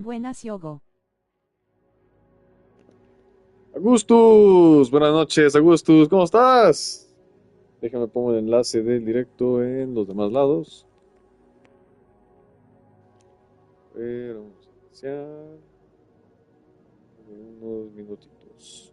Buenas, Yogo. Augustus, buenas noches, Augustus, ¿cómo estás? Déjame pongo el enlace del directo en los demás lados. A ver, vamos a iniciar en unos minutitos.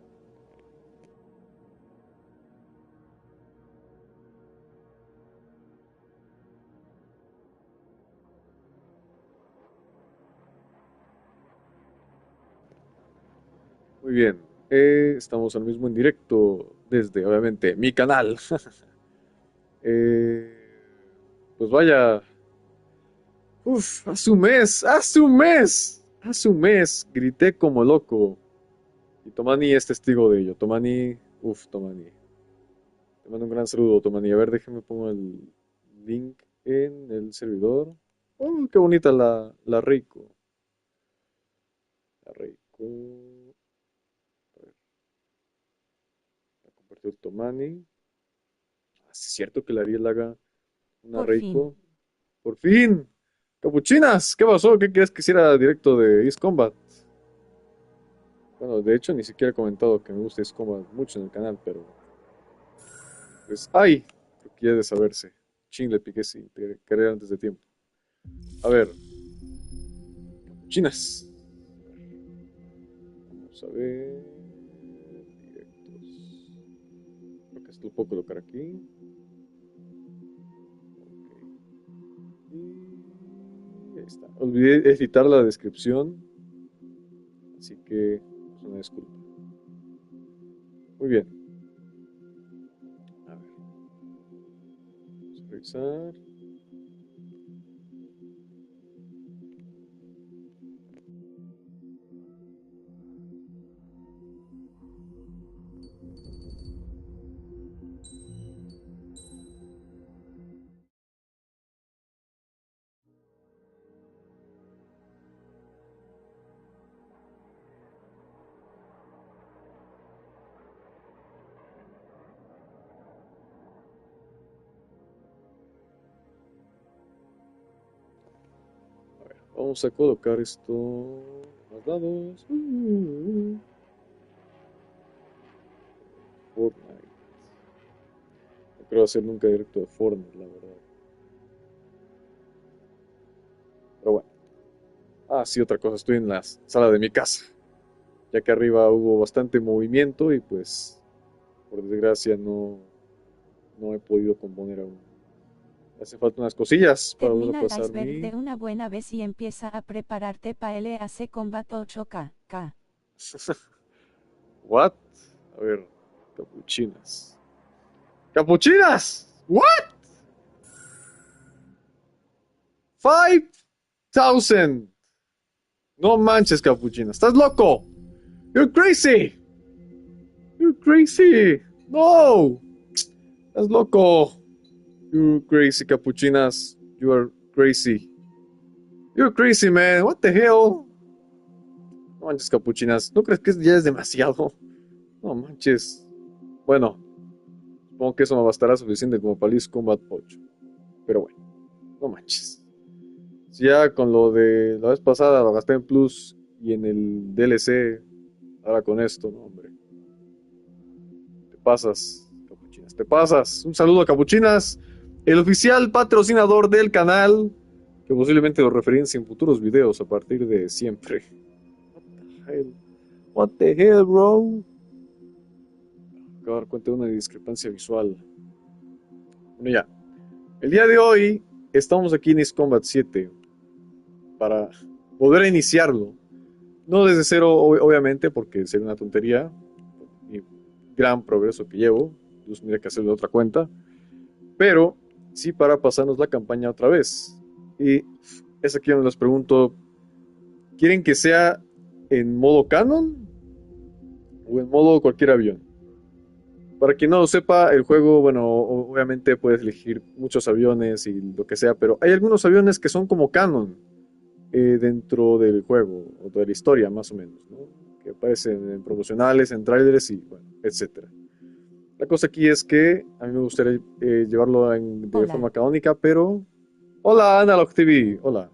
Muy bien, estamos ahora mismo en directo desde, obviamente, mi canal. Eh, pues vaya, hace un mes, grité como loco. Y Tomani es testigo de ello. Tomani, Tomani. Te mando un gran saludo, Tomani. A ver, déjame pongo el link en el servidor. Oh, qué bonita la Reiko. La Reiko. A ver, la compartió el Tomani. Ah, sí, es cierto que la Ariel haga una Por fin. Reiko. ¡Por fin! ¡Capuchinas! ¿Qué pasó? ¿Qué quieres que hiciera directo de Ace Combat? Bueno, de hecho, ni siquiera he comentado que me gusta Ace Combat mucho en el canal, pero. Pues, ¡ay! Creo que ya de saberse. Chin, le piqué sin querer antes de tiempo. A ver, capuchinas. Vamos a ver. Directos. Creo que esto lo puedo colocar aquí. Ok. Y ahí está. Olvidé editar la descripción. Así que, pues una disculpa. Muy bien. A ver. Vamos a revisar. A ver. Vamos a colocar esto a los lados. Fortnite. No creo hacer nunca directo de Fortnite, la verdad. Pero bueno. Ah, sí, otra cosa. Estoy en la sala de mi casa. Ya que arriba hubo bastante movimiento y pues, por desgracia, no he podido componer aún. Hace falta unas cosillas para volver a Termina el pasar iceberg mi... de una buena vez y empieza a prepararte para LAC Combat 8K. What? A ver, capuchinas. ¡Capuchinas! What? 5,000. No manches, capuchinas. ¿Estás loco? You're crazy. You're crazy. No. Estás loco. You're crazy, capuchinas. You are crazy. You're crazy, man. What the hell? No manches, capuchinas. ¿No crees que ya es demasiado? No manches. Bueno, supongo que eso me bastará suficiente como para Ace Combat 8. Pero bueno, no manches. Si ya con lo de la vez pasada lo gasté en Plus y en el DLC, ahora con esto, no, hombre. Te pasas, capuchinas. Te pasas. Un saludo a Capuchinas, el oficial patrocinador del canal, que posiblemente lo referencie en futuros videos a partir de siempre. What the hell? What the hell, bro? Acabo de dar cuenta de una discrepancia visual. Bueno, ya. El día de hoy estamos aquí en Ace Combat 7 para volver a iniciarlo. No desde cero, obviamente, porque sería una tontería. Y gran progreso que llevo. Yo tendría que hacerlo de otra cuenta. Pero sí para pasarnos la campaña otra vez. Y es aquí donde les pregunto, ¿quieren que sea en modo canon o en modo cualquier avión? Para quien no lo sepa, el juego, bueno, obviamente puedes elegir muchos aviones y lo que sea, pero hay algunos aviones que son como canon dentro del juego, o de la historia más o menos, ¿no? Que aparecen en promocionales, en trailers y bueno, etcétera. La cosa aquí es que a mí me gustaría llevarlo de Hola. forma canónica, pero... Hola, Analog TV, hola.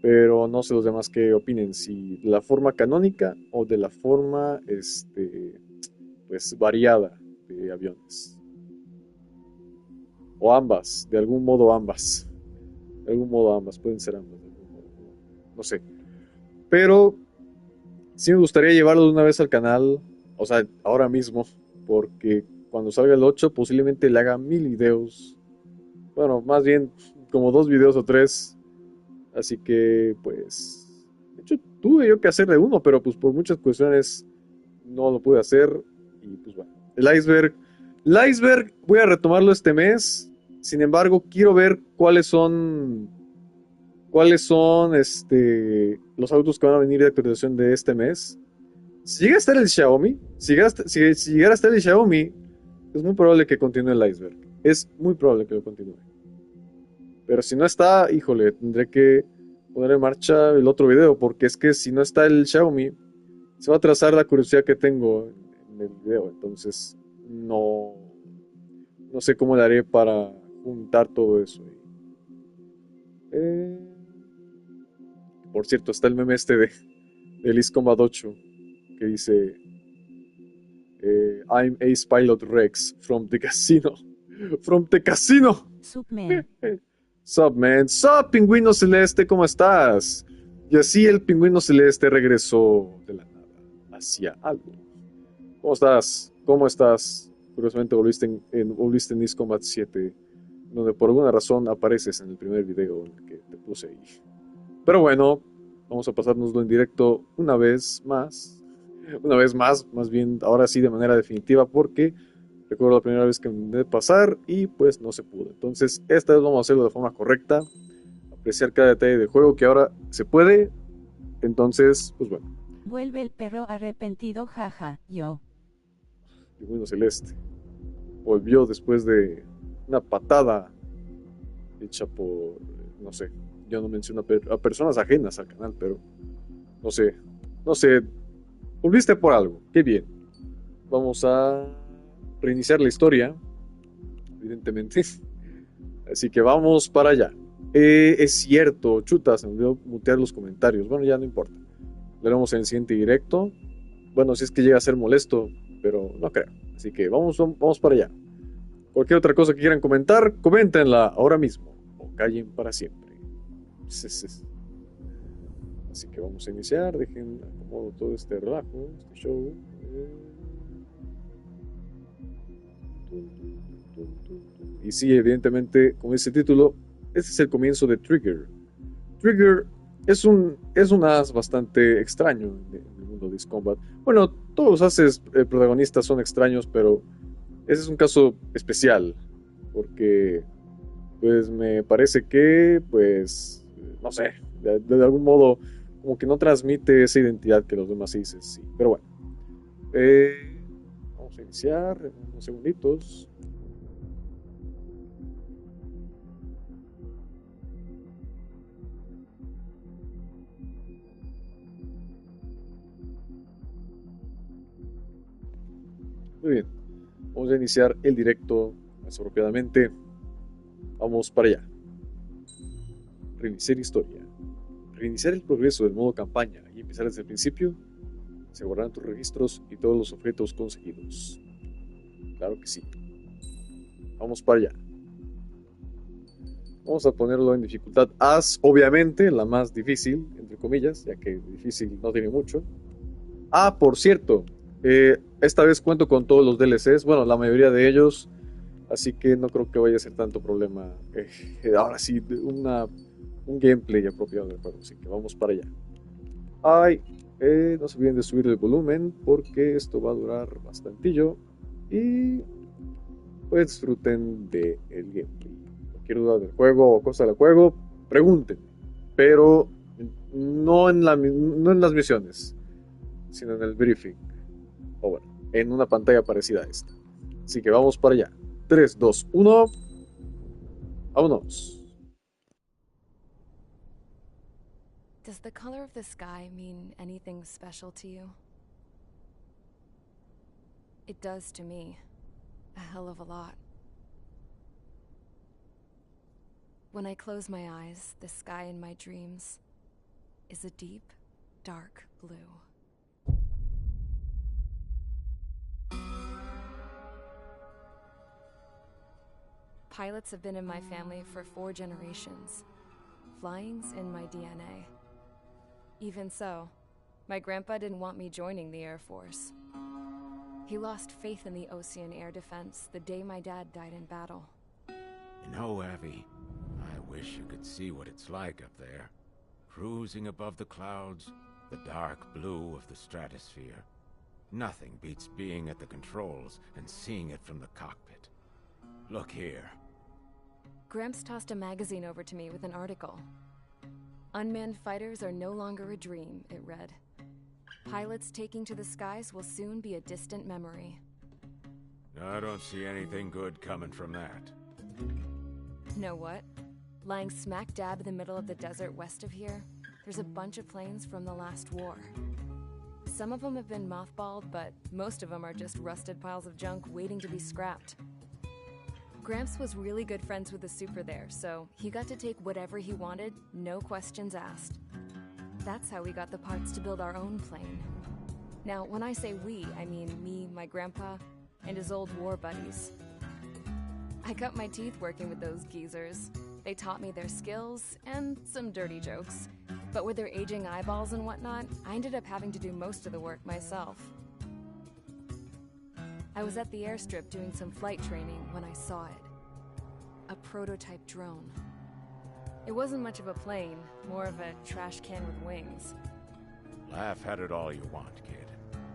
pero no sé los demás qué opinen, si de la forma canónica o de la forma, pues variada de aviones. O ambas, de algún modo ambas. De algún modo ambas, pueden ser ambas. De algún modo, no sé. Pero sí me gustaría llevarlo de una vez al canal, o sea, ahora mismo, porque cuando salga el 8 posiblemente le haga 1000 videos. Bueno, más bien como 2 videos o 3. Así que, pues, de hecho, tuve yo que hacerle uno, pero pues por muchas cuestiones no lo pude hacer. Y pues bueno, el iceberg voy a retomarlo este mes. Sin embargo, quiero ver cuáles son los autos que van a venir de actualización de este mes. Si llega a estar el Xiaomi, si llegara a estar el Xiaomi, es muy probable que continúe el iceberg. Es muy probable que lo continúe. Pero si no está, híjole, tendré que poner en marcha el otro video, porque es que si no está el Xiaomi, se va a atrasar la curiosidad que tengo en el video. Entonces, no sé cómo le haré para juntar todo eso. Eh, por cierto, está el meme de Ace Combat 8 que dice I'm Ace Pilot Rex from the casino. From the casino. Submen. Sup, man. Sup, pingüino celeste, ¿cómo estás? Y así el pingüino celeste regresó de la nada hacia algo. ¿Cómo estás? ¿Cómo estás? Curiosamente volviste en Ace Combat 7, donde por alguna razón apareces en el primer video que te puse ahí. Pero bueno, vamos a pasárnoslo en directo una vez más. Una vez más bien, ahora sí de manera definitiva, porque recuerdo la primera vez que me intenté pasar y pues no se pudo. Entonces, esta vez vamos a hacerlo de forma correcta, apreciar cada detalle del juego que ahora se puede. Entonces, pues bueno, Vuelve el perro arrepentido, jaja, yo. Pingüino Celeste volvió después de una patada hecha por, no sé, yo no menciono a personas ajenas al canal, pero no sé, volviste por algo, qué bien. Vamos a reiniciar la historia, evidentemente. Así que vamos para allá. Es cierto, chuta, se me olvidó mutear los comentarios. Bueno, ya no importa. Lo haremos en el siguiente directo. Bueno, si es que llega a ser molesto, pero no creo. Así que vamos para allá. Cualquier otra cosa que quieran comentar, coméntenla ahora mismo. O callen para siempre. Así que vamos a iniciar. Dejen acomodo todo este relajo, este show. Y sí, evidentemente, como dice el título, este es el comienzo de Trigger. Trigger es un as bastante extraño en el mundo de Ace Combat. Bueno, todos los ases protagonistas son extraños, pero ese es un caso especial, porque pues me parece que, pues, no sé, de algún modo como que no transmite esa identidad que los demás aces sí. Pero bueno, vamos a iniciar en unos segunditos. Muy bien, vamos a iniciar el directo más apropiadamente. Vamos para allá. Reiniciar historia. Reiniciar el progreso del modo campaña y empezar desde el principio. Se guardarán tus registros y todos los objetos conseguidos. Claro que sí. Vamos para allá. Vamos a ponerlo en dificultad As, obviamente, la más difícil, entre comillas, ya que difícil no tiene mucho. Ah, por cierto, esta vez cuento con todos los DLCs, bueno, la mayoría de ellos, así que no creo que vaya a ser tanto problema. Ahora sí, un gameplay apropiado del juego, así que vamos para allá. Ay, no se olviden de subir el volumen porque esto va a durar bastantillo y pues disfruten del gameplay. Cualquier duda del juego o cosa del juego, pregunten, pero no en las misiones, sino en el briefing, o bueno, en una pantalla parecida a esta. Así que vamos para allá. 3, 2, 1, vámonos. Does the color of the sky mean anything special to you? It does to me. A hell of a lot. When I close my eyes, the sky in my dreams is a deep, dark blue. Pilots have been in my family for 4 generations. Flying's in my DNA. Even so, my grandpa didn't want me joining the Air Force. He lost faith in the Ocean Air Defense the day my dad died in battle. You know, Abby, I wish you could see what it's like up there. Cruising above the clouds, the dark blue of the stratosphere. Nothing beats being at the controls and seeing it from the cockpit. Look here. Gramps tossed a magazine over to me with an article. Unmanned fighters are no longer a dream, it read. Pilots taking to the skies will soon be a distant memory. I don't see anything good coming from that. Know what? Lying smack dab in the middle of the desert west of here, there's a bunch of planes from the last war. Some of them have been mothballed, but most of them are just rusted piles of junk waiting to be scrapped. Gramps was really good friends with the super there, so he got to take whatever he wanted, no questions asked. That's how we got the parts to build our own plane. Now, when I say we, I mean me, my grandpa, and his old war buddies. I cut my teeth working with those geezers. They taught me their skills, and some dirty jokes. But with their aging eyeballs and whatnot, I ended up having to do most of the work myself. I was at the airstrip doing some flight training when I saw it. A prototype drone. It wasn't much of a plane, more of a trash can with wings. Laugh at it all you want, kid.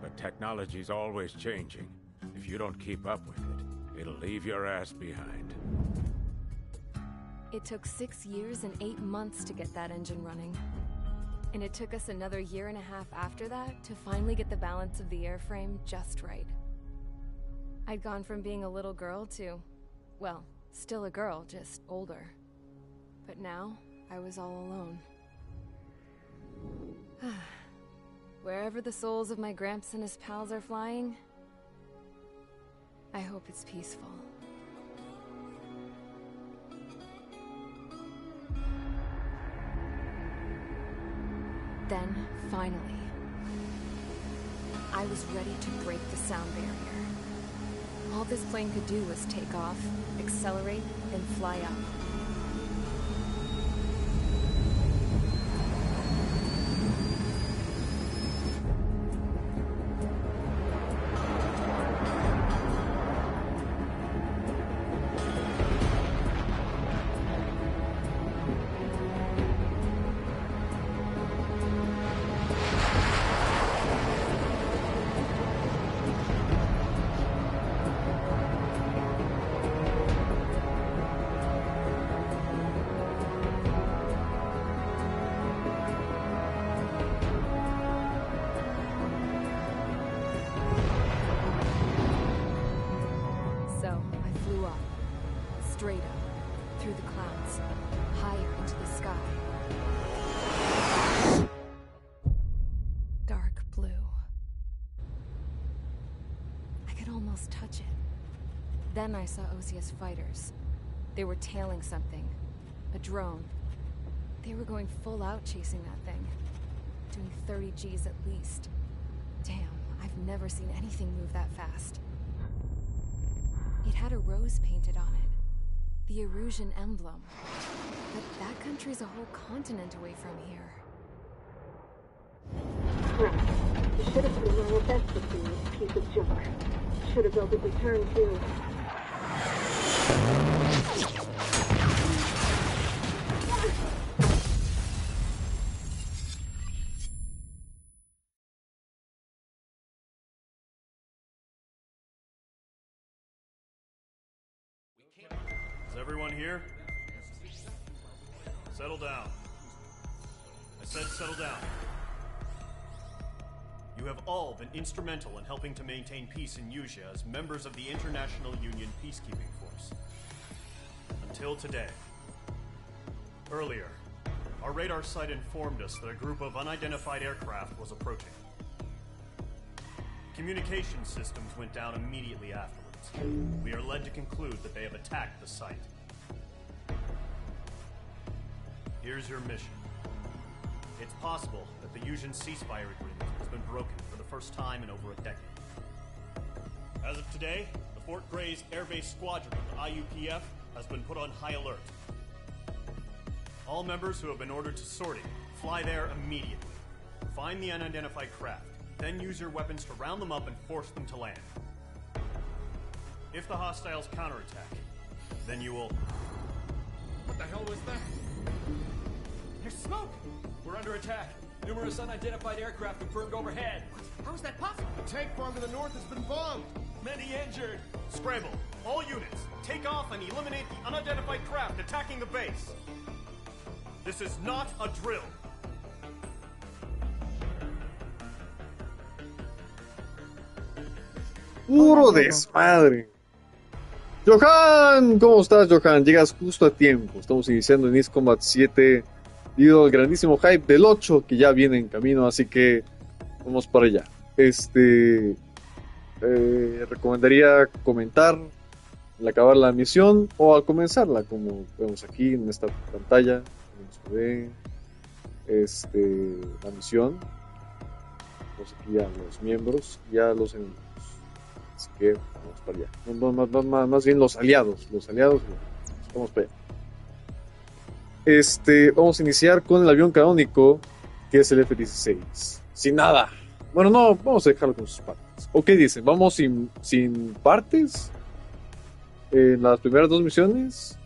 But technology's always changing. If you don't keep up with it, it'll leave your ass behind. It took 6 years and 8 months to get that engine running. And it took us another 1.5 years after that to finally get the balance of the airframe just right. I'd gone from being a little girl to, well, still a girl, just older. But now, I was all alone. Wherever the souls of my Gramps and his pals are flying, I hope it's peaceful. Then, finally, I was ready to break the sound barrier. All this plane could do was take off, accelerate, and fly up. Straight up, through the clouds, higher into the sky. Dark blue. I could almost touch it. Then I saw Osia's fighters. They were tailing something. A drone. They were going full out chasing that thing. Doing 30 Gs at least. Damn, I've never seen anything move that fast. It had a rose painted on it. The Erusian emblem. But that country's a whole continent away from here. Right. You should have put in your best with this piece of junk. Should have built a return too. Is everyone here? Settle down. I said settle down. You have all been instrumental in helping to maintain peace in Usea as members of the International Union Peacekeeping Force. Until today. Earlier, our radar site informed us that a group of unidentified aircraft was approaching. Communication systems went down immediately afterwards. We are led to conclude that they have attacked the site. Here's your mission. It's possible that the Yuuzhan ceasefire agreement has been broken for the first time in over a decade. As of today, the Fort Gray's Air Base Squadron of the IUPF has been put on high alert. All members who have been ordered to sortie, fly there immediately. Find the unidentified craft, then use your weapons to round them up and force them to land. If the hostiles counterattack, then you will... What the hell was that? There's smoke! We're under attack. Numerous unidentified aircraft confirmed overhead. What? How is that possible? The tank farm to the north has been bombed. Many injured. Scramble! All units, take off and eliminate the unidentified craft attacking the base. This is not a drill. Puro desmadre. Johan, ¿cómo estás, Johan? Llegas justo a tiempo. Estamos iniciando en Ace Combat 7 debido al grandísimo hype del 8 que ya viene en camino, así que vamos para allá. Recomendaría comentar al acabar la misión o al comenzarla, como vemos aquí en esta pantalla. Se ve la misión. Vemos aquí ya los miembros, ya los enemigos. Así que vamos para allá. Más bien los aliados. Vamos para allá. Vamos a iniciar con el avión canónico, que es el F-16. Sin nada. Bueno, no, vamos a dejarlo con sus partes. ¿O qué dicen? ¿Vamos sin partes en las primeras dos misiones?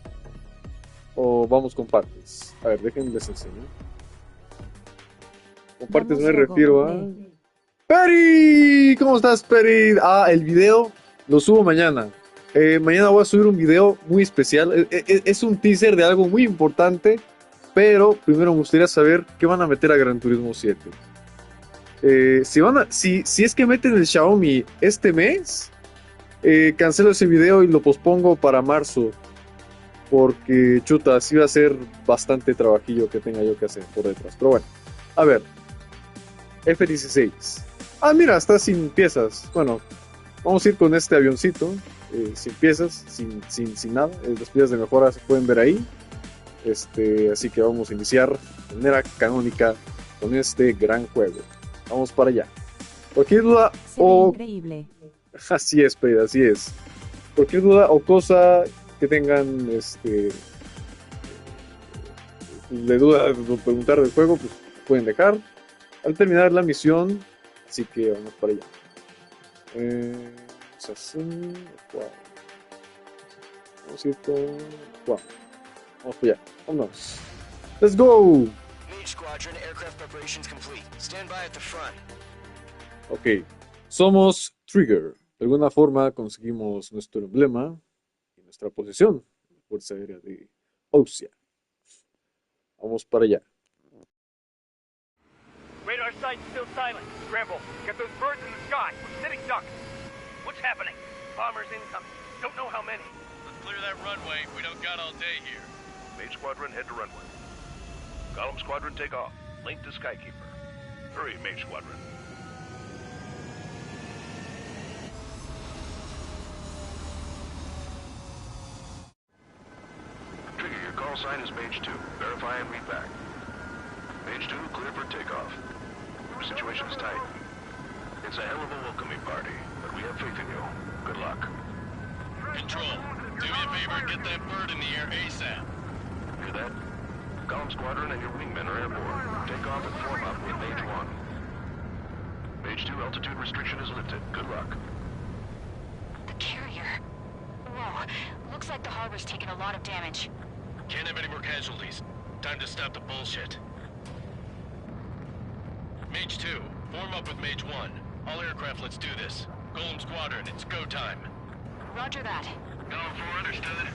¿O vamos con partes? A ver, déjenme les enseño. Con partes me refiero a... ¡Peri! ¿Cómo estás, Peri? El video lo subo mañana. Mañana voy a subir un video muy especial. Es un teaser de algo muy importante. Pero primero me gustaría saber qué van a meter a Gran Turismo 7. Si es que meten el Xiaomi este mes, cancelo ese video y lo pospongo para marzo. Porque, chuta, así va a ser bastante trabajillo que tenga yo que hacer por detrás. Pero bueno, a ver. F-16. Mira, está sin piezas. Bueno, vamos a ir con este avioncito. Sin piezas, sin nada. Las piezas de mejora se pueden ver ahí. Así que vamos a iniciar de manera canónica con este gran juego. Vamos para allá. Cualquier duda o... Increíble. Así es, Pedro, así es. Cualquier duda o cosa que tengan de duda o preguntar del juego, pues pueden dejar al terminar la misión. Así que vamos para allá. Vamos a ir con... Wow. Vamos para allá. Vámonos. Let's go. Squadron, aircraft preparations complete. Stand by at the front. Ok. Somos Trigger. De alguna forma conseguimos nuestro emblema y nuestra posición en la Fuerza Aérea de Osia. Vamos para allá. Radar site's still silent. Scramble. Get those birds in the sky. We're sitting ducks. What's happening? Bombers incoming. Don't know how many. Let's clear that runway. We don't got all day here. Mage Squadron, head to runway. Column Squadron, take off. Link to Skykeeper. Hurry, Mage Squadron. Trigger, your call sign is Mage 2. Verify and read back. Mage 2, clear for takeoff. Your situation is tight. It's a hell of a welcoming party, but we have faith in you. Good luck. Control, do me a favor and get that bird in the air ASAP. Hear that? Column Squadron and your wingmen are airborne. Take off and form up with Mage 1. Mage 2, altitude restriction is lifted. Good luck. The carrier. Whoa. Looks like the harbor's taken a lot of damage. Can't have any more casualties. Time to stop the bullshit. Mage 2, form up with Mage 1. All aircraft, let's do this. Golem Squadron, it's go time. Roger that. Golem 4, understood.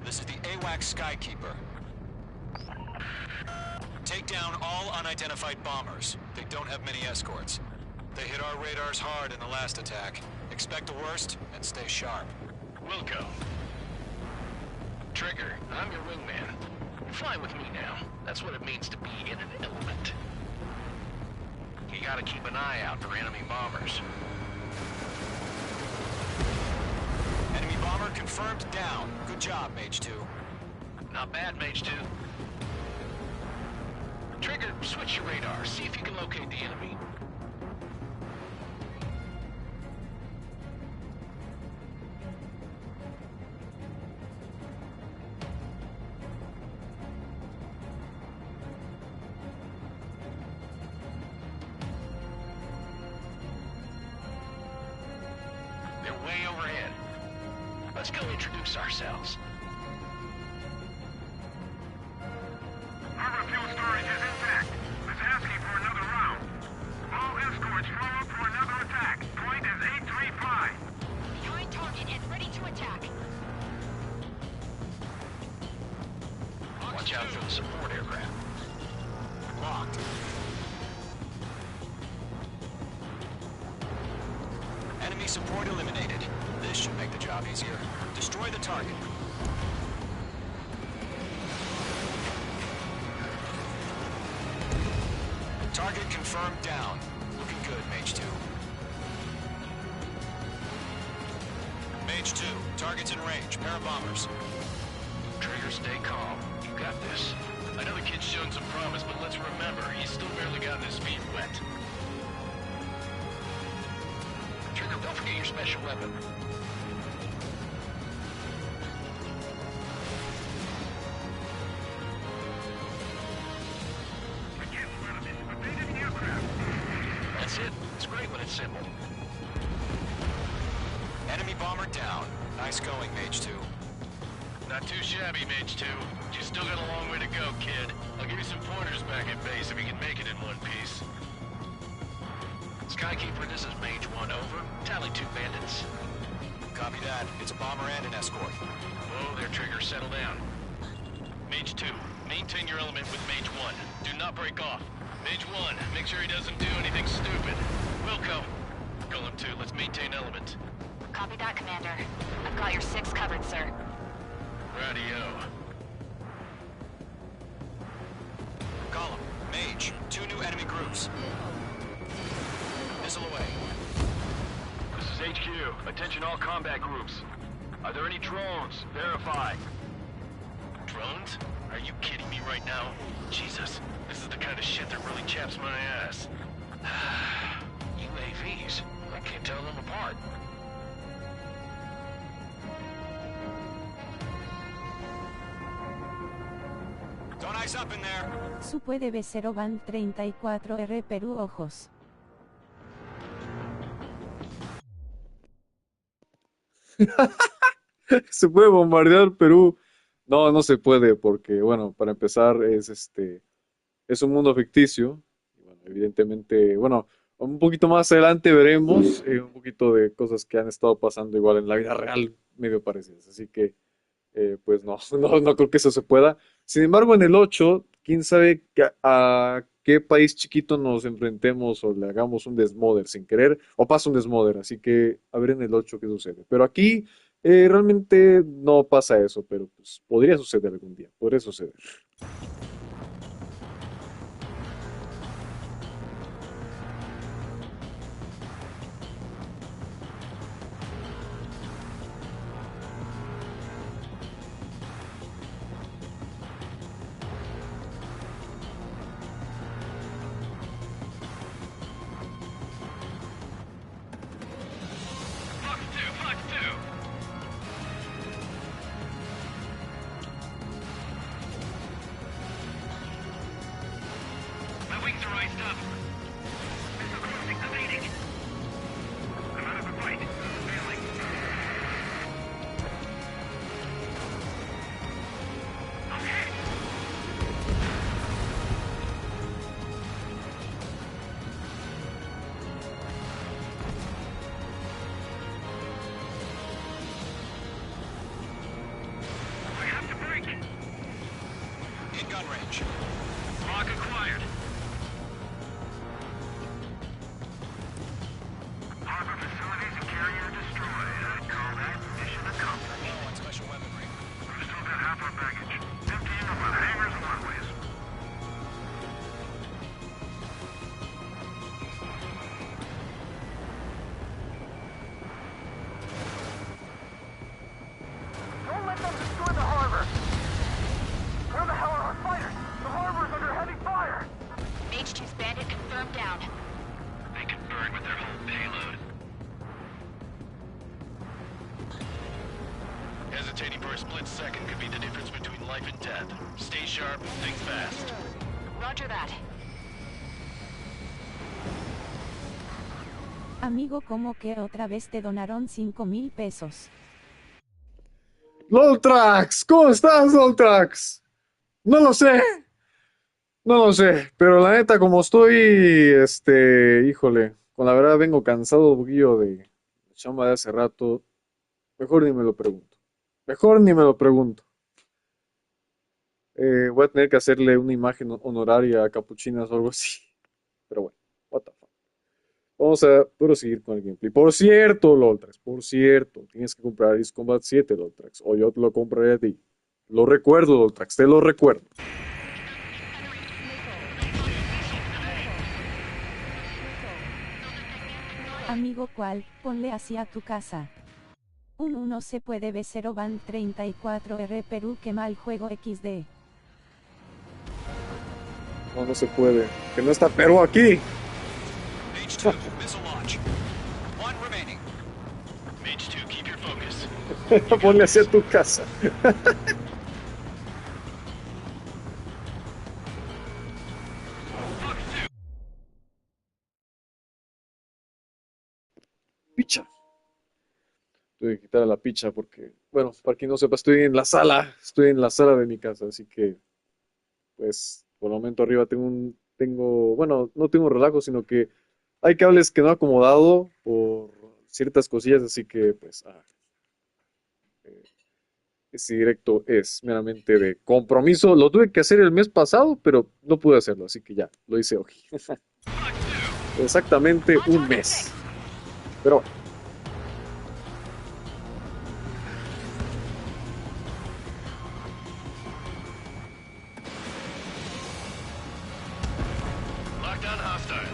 This is the AWAC Skykeeper. Take down all unidentified bombers. They don't have many escorts. They hit our radars hard in the last attack. Expect the worst and stay sharp. Wilco. Trigger, I'm your wingman. Fly with me now. That's what it means to be in an element. You gotta keep an eye out for enemy bombers. Enemy bomber confirmed down. Good job, Mage 2. Not bad, Mage 2. Trigger, switch your radar. See if you can locate the enemy. They're way overhead. Let's go introduce ourselves. Harbor fuel storage is intact. It's asking for another round. All escorts follow up for another attack. Point is 835. Behind target and ready to attack. Watch out for the support aircraft. Locked. Enemy support eliminated. This should make the job easier. Destroy the target. Target confirmed down. Looking good, Mage 2. Mage 2, target's in range. Pair of bombers. Trigger, stay calm. You got this. I know the kid's shown some promise, but let's remember, he's still barely gotten his feet wet. Trigger, don't forget your special weapon. That's it. It's great when it's simple. Enemy bomber down. Nice going, Mage 2. Not too shabby, Mage 2. You still got a long way to go, kid. I'll give you some pointers back at base if you can make it in one piece. Skykeeper, this is Mage 1, over. Tally 2 bandits. Copy that. It's a bomber and an escort. Whoa there, Trigger. Settle down. Mage 2, maintain your element with Mage 1. Do not break off. Mage 1, make sure he doesn't do anything stupid. Wilco. Golem 2, let's maintain element. Copy that, Commander. I've got your 6 covered, sir. Radio. Column, Mage, 2 new enemy groups. Missile away. This is HQ. Attention all combat groups. Are there any drones? Verify. Drones? Are you kidding me right now? Jesus, this is the kind of shit that really chaps my ass. UAVs? I can't tell them apart. Don't eyes up in there. Su puede B0 Van 34R Perú ojos. ¿Se puede bombardear Perú? No, no se puede porque, bueno, para empezar es un mundo ficticio. Y bueno, evidentemente, bueno, un poquito más adelante veremos un poquito de cosas que han estado pasando igual en la vida real, medio parecidas. Así que, pues no, no creo que eso se pueda. Sin embargo, en el 8, quién sabe a qué país chiquito nos enfrentemos o le hagamos un desmoder sin querer, o pasa un desmoder. Así que a ver en el 8 qué sucede. Pero aquí realmente no pasa eso, pero pues podría suceder algún día, podría suceder. Hesitating for a split second could be the difference between life and death. Stay sharp, think fast. Roger that. Amigo, como que otra vez te donaron 5,000 pesos. Loltrax, ¿cómo estás, Loltrax? No lo sé. No lo sé, pero la neta, como estoy, híjole, con la verdad vengo cansado, poquillo de chamba de hace rato. Mejor ni me lo pregunto. Mejor ni me lo pregunto. Voy a tener que hacerle una imagen honoraria a Capuchinas o algo así. Pero bueno, what the fuck. Vamos a proseguir con el gameplay. Por cierto, Loltrax, por cierto, tienes que comprar Ace Combat 7, Loltrax, o yo te lo compraré a ti. Lo recuerdo, Loltrax, te lo recuerdo. Amigo, ¿cuál? Ponle así a tu casa. Un 1 se puede B0 Van 34R Perú, que mal juego XD. No, no se puede. Que no está Perú aquí. Mage 2, missile launch. One remaining. Mage 2, keep your focus. Ponle hacia tu casa. Picha. Tuve que quitar a la picha porque, bueno, para quien no sepa, estoy en la sala de mi casa, así que, pues, por el momento arriba bueno, no tengo un relajo, sino que hay cables que no he acomodado por ciertas cosillas, así que, pues, este directo es meramente de compromiso. Lo tuve que hacer el mes pasado, pero no pude hacerlo, así que ya, lo hice hoy. Exactamente un mes. Pero bueno. Lockdown hostile.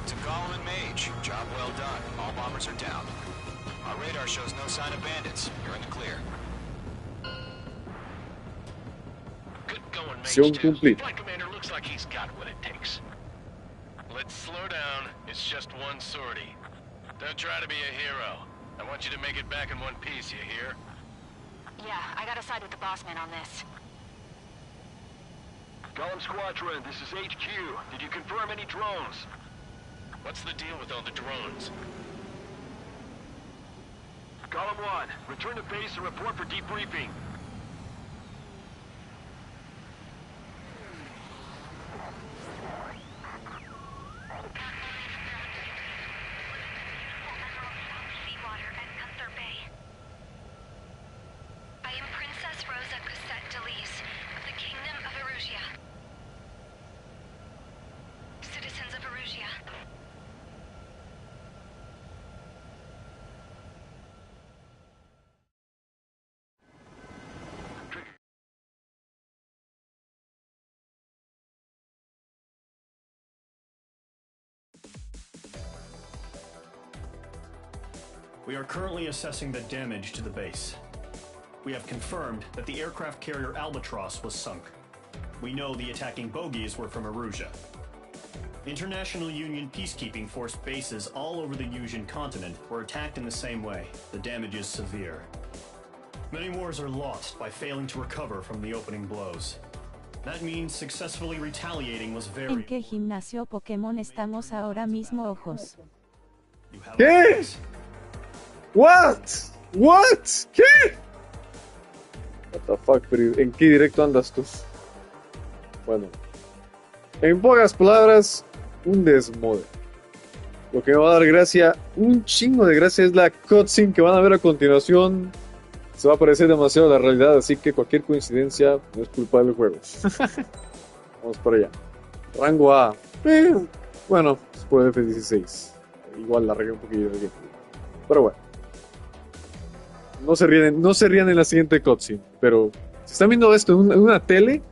To Gollum and Mage, job well done. All bombers are down. Our radar shows no sign of bandits. You're in the clear. Good going, Mage Misión 2. cumplida. Flight commander looks like he's got what it takes. Let's slow down. It's just one sortie. Don't try to be a hero. I want you to make it back in one piece, you hear? Yeah, I gotta side with the boss man on this. Gollum Squadron, this is HQ. Did you confirm any drones? What's the deal with all the drones? Gollum 1, return to base and report for debriefing. Seawater at Gunther Bay. I am Princess Rosa Cosette Delise of the Kingdom of Erusia. Citizens of Erusia. We are currently assessing the damage to the base. We have confirmed that the aircraft carrier Albatross was sunk. We know the attacking bogies were from Erusia. International Union peacekeeping force bases all over the Yusian continent were attacked in the same way. The damage is severe. Many wars are lost by failing to recover from the opening blows. That means successfully retaliating was very... ¿En qué gimnasio Pokémon estamos ahora mismo, ojos? ¿Qué? What? What? ¿Qué? What the fuck, pero ¿en qué directo andas tú? Bueno, en pocas palabras, un desmode. Lo que me va a dar gracia, un chingo de gracia, es la cutscene que van a ver a continuación. Se va a parecer demasiado a la realidad, así que cualquier coincidencia no es culpa del juego. Vamos para allá. Rango A. Bueno, es por el F-16. Igual la regué un poquillo de gameplay. Pero bueno. No se rían en la siguiente cutscene. Pero si están viendo esto en una tele,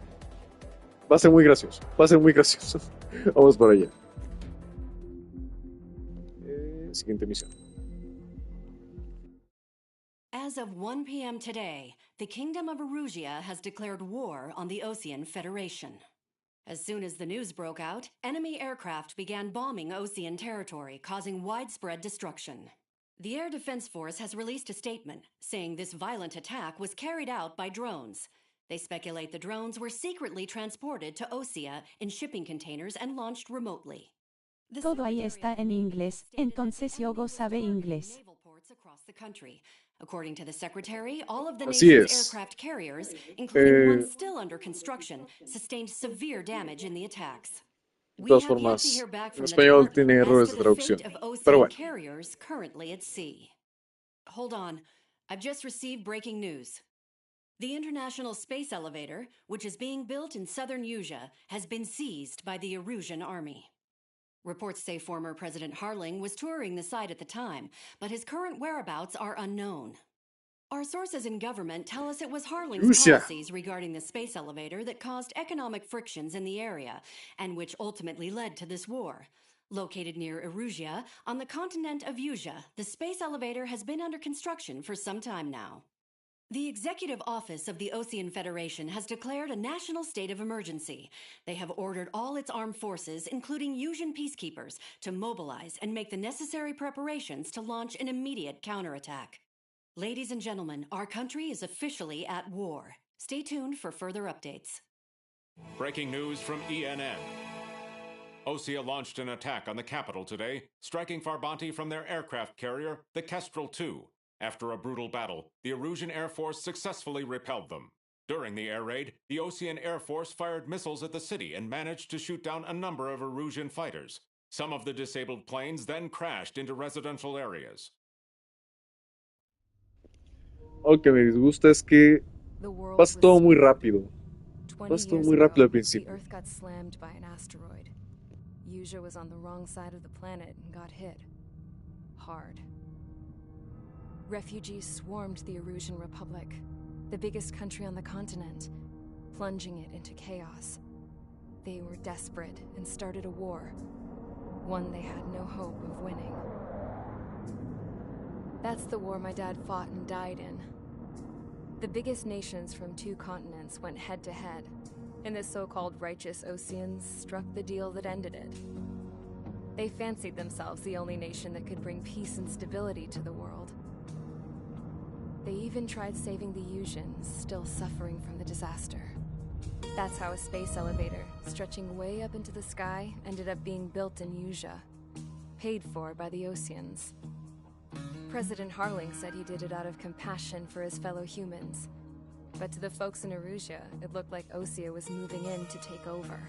va a ser muy gracioso. Va a ser muy gracioso. Vamos para allá. Siguiente misión. As of 1 p.m. today, the Kingdom of Erusia has declared war on the Osean Federation. As soon as the news broke out, enemy aircraft began bombing Osean territory, causing widespread destruction. The Air Defense Force has released a statement saying this violent attack was carried out by drones. They speculate the drones were secretly transported to Osea in shipping containers and launched remotely. Todo ahí está en inglés, entonces Yogo sabe inglés. According to the Secretary, all of the Así nation's es. aircraft carriers, including one still under construction, sustained severe damage in the attacks. De We todas have yet to formas, hear back en from the español department tiene as errores to de the traducción. fate of Pero Osean bueno. carriers currently at sea. Hold on, I've just received breaking news. The International Space Elevator, which is being built in southern Usea, has been seized by the Erusian army. Reports say former President Harling was touring the site at the time, but his current whereabouts are unknown. Our sources in government tell us it was Harling's Usea. policies regarding the space elevator that caused economic frictions in the area, and which ultimately led to this war. Located near Erusia, on the continent of Usea, the space elevator has been under construction for some time now. The Executive Office of the Osean Federation has declared a national state of emergency. They have ordered all its armed forces, including Usian peacekeepers, to mobilize and make the necessary preparations to launch an immediate counterattack. Ladies and gentlemen, our country is officially at war. Stay tuned for further updates. Breaking news from ENN. Osea launched an attack on the capital today, striking Farbanti from their aircraft carrier, the Kestrel II. After a brutal battle, the Erusian Air Force successfully repelled them. During the air raid, the Osean Air Force fired missiles at the city and managed to shoot down a number of Erusian fighters. Some of the disabled planes then crashed into residential areas. Lo que me disgusta es que pasa todo muy rápido. Pasa todo muy rápido al principio. The Earth got slammed by an asteroid. Usea was on the wrong side of the planet and got hit. Hard. Refugees swarmed the Erusian Republic, the biggest country on the continent, plunging it into chaos. They were desperate and started a war, one they had no hope of winning. That's the war my dad fought and died in. The biggest nations from two continents went head-to-head, and the so-called righteous Oseans struck the deal that ended it. They fancied themselves the only nation that could bring peace and stability to the world. They even tried saving the Usians, still suffering from the disaster. That's how a space elevator, stretching way up into the sky, ended up being built in Usea, paid for by the Oseans. President Harling said he did it out of compassion for his fellow humans. But to the folks in Erusia, it looked like Osea was moving in to take over.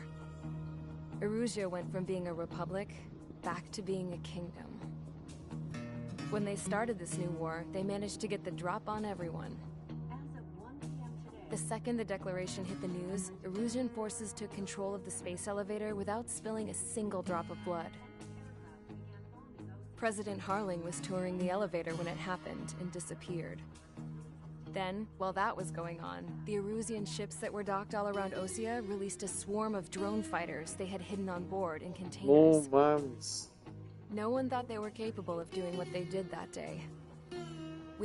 Erusia went from being a republic back to being a kingdom. When they started this new war, they managed to get the drop on everyone. The second the declaration hit the news, Erusian forces took control of the space elevator without spilling a single drop of blood. President Harling was touring the elevator when it happened and disappeared. Then, while that was going on, the Erusian ships that were docked all around Osea released a swarm of drone fighters they had hidden on board in containers. No mames. No one thought they were capable of doing what they did that day.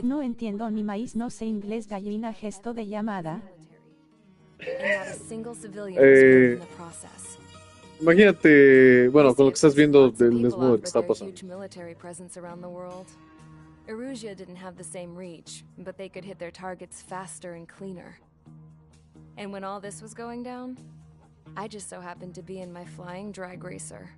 No entiendo ni maíz, no sé inglés, gallina, gesto de llamada. And not a single civilian was hurt in the process. Imagínate, bueno, con lo que estás viendo del desnudo que está pasando. Huge military presence around the world. Erusia didn't have the same reach, but they could hit their targets faster and cleaner. And when all this was going down, I just so happened to be in my flying drag racer.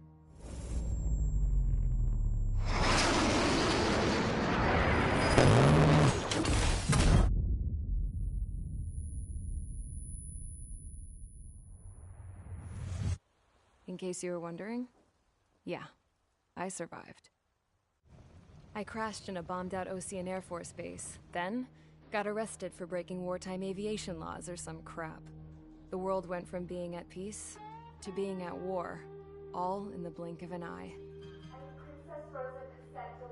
In case you were wondering, yeah, I survived. I crashed in a bombed-out Ocean Air Force base, then got arrested for breaking wartime aviation laws or some crap. The world went from being at peace to being at war, all in the blink of an eye. Princess Rosa Cassette of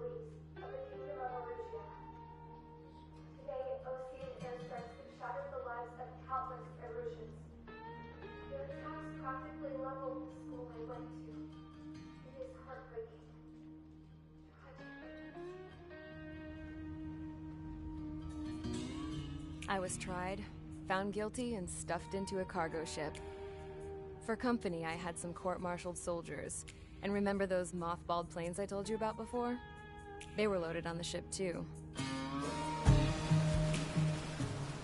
the Kingdom of Erusia. Today, Ocean airstrikes have shattered the lives of countless Erusians. Their attacks practically leveled the school I went to. It is heartbreaking. I was tried, found guilty, and stuffed into a cargo ship. For company, I had some court-martialed soldiers. And remember those mothballed planes I told you about before? They were loaded on the ship, too.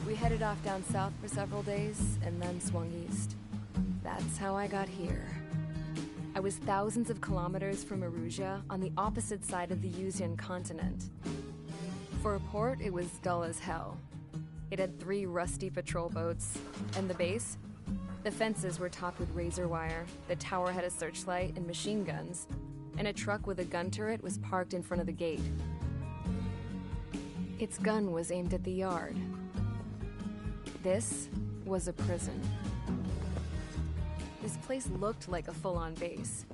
We headed off down south for several days, and then swung east. That's how I got here. I was thousands of kilometers from Erusia, on the opposite side of the Yuzian continent. For a port, it was dull as hell. It had 3 rusty patrol boats, and the base? The fences were topped with razor wire, the tower had a searchlight and machine guns, and a truck with a gun turret was parked in front of the gate. Its gun was aimed at the yard. This was a prison. This place looked like a full-on base,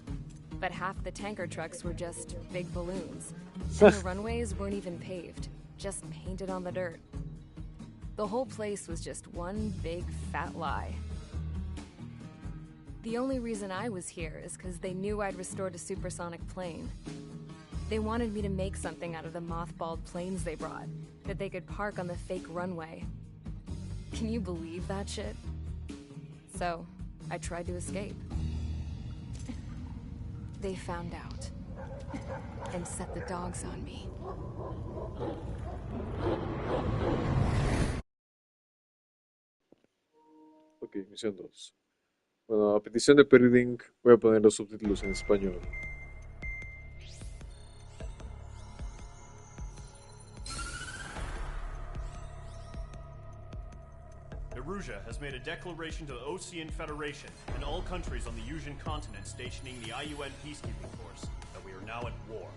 but half the tanker trucks were just big balloons, and the runways weren't even paved, just painted on the dirt. The whole place was just one big fat lie. The only reason I was here is because they knew I'd restored a supersonic plane. They wanted me to make something out of the mothballed planes they brought, that they could park on the fake runway. Can you believe that shit? So, I tried to escape. They found out, and set the dogs on me. Ok, misión 2. Bueno, a petición de Perry, voy a poner los subtítulos en español. Erusia has made a declaration to the Ocean Federation and all countries on the Yuzian continent stationing the IUN peacekeeping force that we are now at war.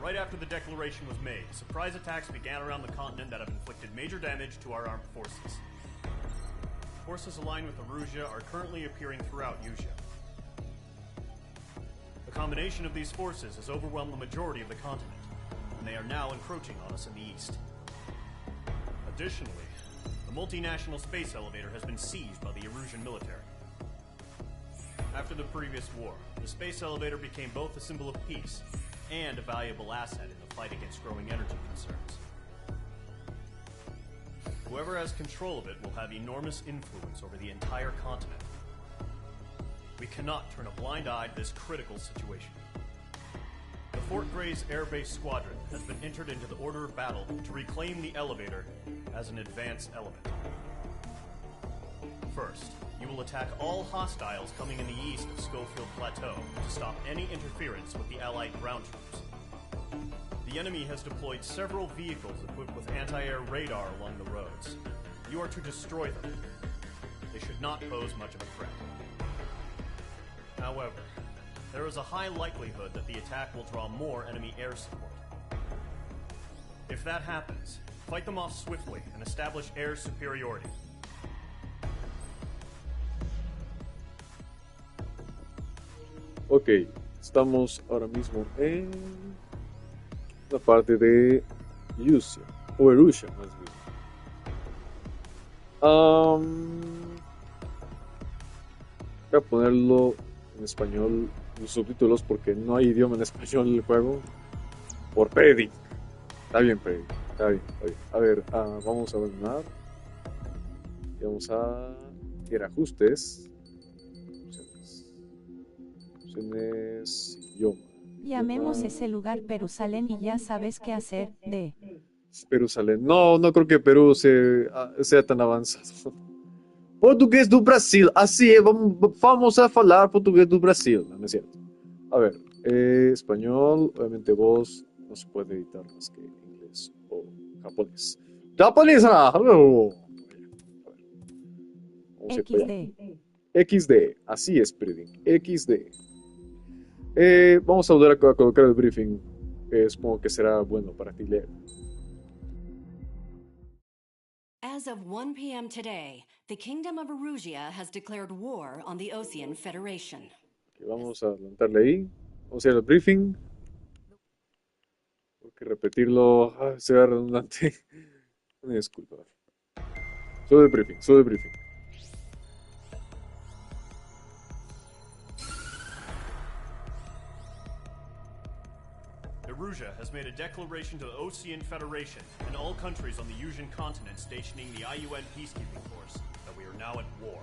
Right after the declaration was made, surprise attacks began around the continent that have inflicted major damage to our armed forces. Forces aligned with Erusia are currently appearing throughout Yusia. The combination of these forces has overwhelmed the majority of the continent, and they are now encroaching on us in the east. Additionally, the multinational space elevator has been seized by the Erusian military. After the previous war, the space elevator became both a symbol of peace and a valuable asset in the fight against growing energy concerns. Whoever has control of it will have enormous influence over the entire continent. We cannot turn a blind eye to this critical situation. The Fort Gray's Air Base Squadron has been entered into the order of battle to reclaim the elevator as an advanced element. First, you will attack all hostiles coming in the east of Schofield Plateau to stop any interference with the Allied ground troops. The enemy has deployed several vehicles equipped with anti-air radar along the roads. You are to destroy them. They should not pose much of a threat. However, there is a high likelihood that the attack will draw more enemy air support. If that happens, fight them off swiftly and establish air superiority. Ok, estamos ahora mismo en la parte de Yusia, o Erusia más bien. Voy a ponerlo en español, los subtítulos, porque no hay idioma en español en el juego. Por Perry. Está bien, Perry. Está bien, está bien. A ver, vamos a abandonar. Y vamos a ir a ajustes. Opciones, idioma. Llamemos ese lugar Perusalén y ya sabes qué hacer, de. Perusalén. No, no creo que Perú sea tan avanzado. Português do Brasil. Assim é, vamos a falar português do Brasil. No es cierto. A ver, español, obviamente voz no se puede editar más que inglés o japonés. ¡Japonés! XD. XD, así es, Preding. XD. Vamos a volver a colocar el briefing. Supongo que será bueno para ti leer. As of 1 p.m. today, the Kingdom of Erusia has declared war on the Ocean Federation. Okay, vamos a adelantarle ahí. Vamos a ir al briefing. Porque repetirlo será redundante. Una disculpa. Sube el briefing, sube el briefing. Erusia has made a declaration to the Ocean Federation and all countries on the Yusian continent stationing the IUN peacekeeping force that we are now at war.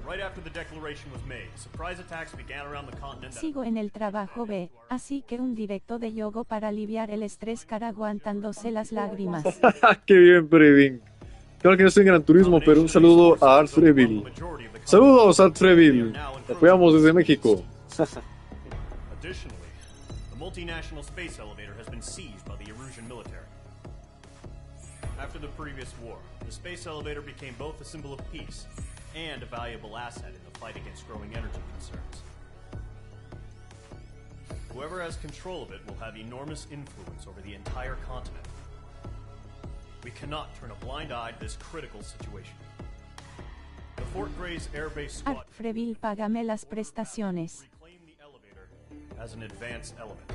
Right after the declaration was made, surprise attacks began around the continent. Sigo en el trabajo B, así que un directo de yoga para aliviar el estrés cara aguantándose las lágrimas. ¡Qué bien, briefing! Claro que no estoy en Gran Turismo, pero un saludo a Art Freville. ¡Saludos, Art Freville! Te apoyamos desde México. Additionally, the multinational space elevator has been seized by the Erusian military. After the previous war, the space elevator became both a symbol of peace and a valuable asset in the fight against growing energy concerns. Whoever has control of it will have enormous influence over the entire continent. We cannot turn a blind eye to this critical situation. The Fort Gray's Air Base Squad Art Freville, págame las prestaciones. reclaim the elevator as an advance element.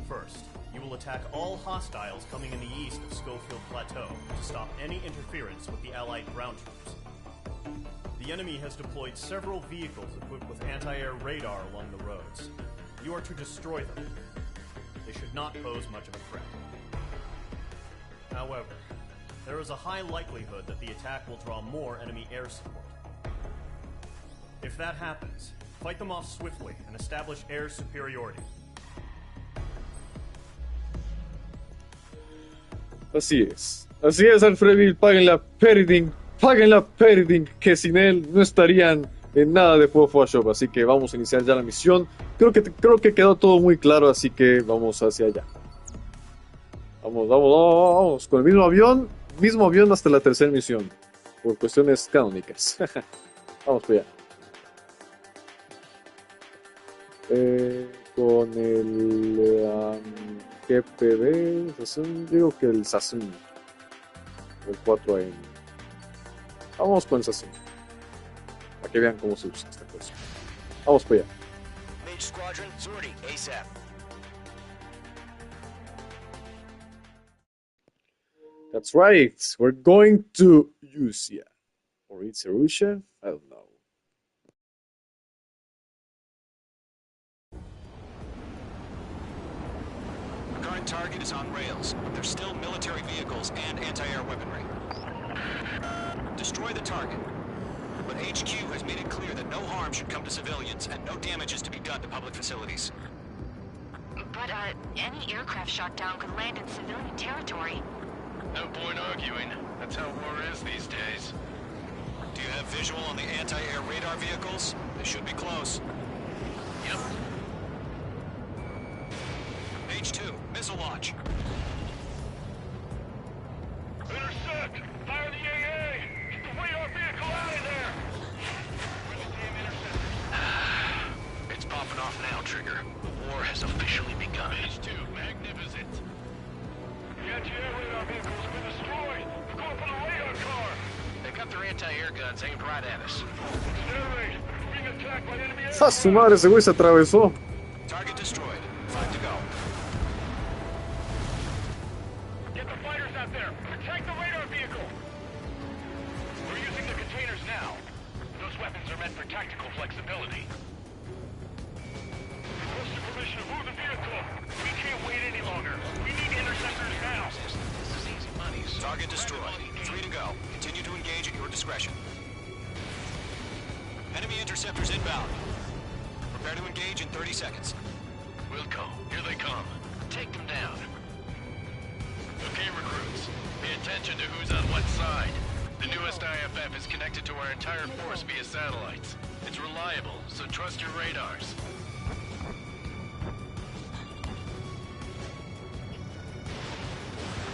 First, you will attack all hostiles coming in the east of Schofield Plateau to stop any interference with the Allied ground troops. The enemy has deployed several vehicles equipped with anti-air radar along the roads. You are to destroy them. They should not pose much of a threat. However, there is a high likelihood that the attack will draw more enemy air support. If that happens, fight them off swiftly and establish air superiority. Así es, Alfredville, paguen la Perding, que sin él no estarían en nada de Photoshop, así que vamos a iniciar ya la misión. Creo que quedó todo muy claro, así que vamos hacia allá. Vamos, con el mismo avión hasta la tercera misión, por cuestiones canónicas. Vamos para allá. Con el GPB, digo que el Sassoon, el 4AM. Vamos con el Sassoon, para que vean cómo se usa esta cosa. Vamos para allá. Mage Squadron, sortie, ASAP. That's right, we're going to Usia. Or it's Erusia? I don't know. The current target is on rails, but there's still military vehicles and anti-air weaponry. Destroy the target. But HQ has made it clear that no harm should come to civilians and no damage is to be done to public facilities. But, any aircraft shot down could land in civilian territory. No point arguing. That's how war is these days. Do you have visual on the anti-air radar vehicles? They should be close. Yep. Page 2, missile launch. Intercept! Fire the AA! Get the radar vehicle out of there! Where's the damn interceptors? It's popping off now, Trigger. War has officially begun. Page 2, magnificent. The anti-air radar vehicles have been destroyed! They're going for the radar car! They got their anti-air guns aimed right at us. Air raid! We're being attacked by enemy air. ¡Ah, su madre! Ese güey se atravesó. Target destroyed. 5 to go. Get the fighters out there! Protect the radar vehicle! We're using the containers now. Those weapons are meant for tactical flexibility. Requested permission to move the vehicle. We can't wait any longer. We need interceptors now. This is easy money. Target destroyed. 3 to go. Continue to engage at your discretion. Enemy interceptors inbound. Prepare to engage in 30 seconds. Wilco, here they come. Take them down. Okay, recruits. Pay attention to who's on what side. The newest IFF is connected to our entire force via satellites. It's reliable, so trust your radars.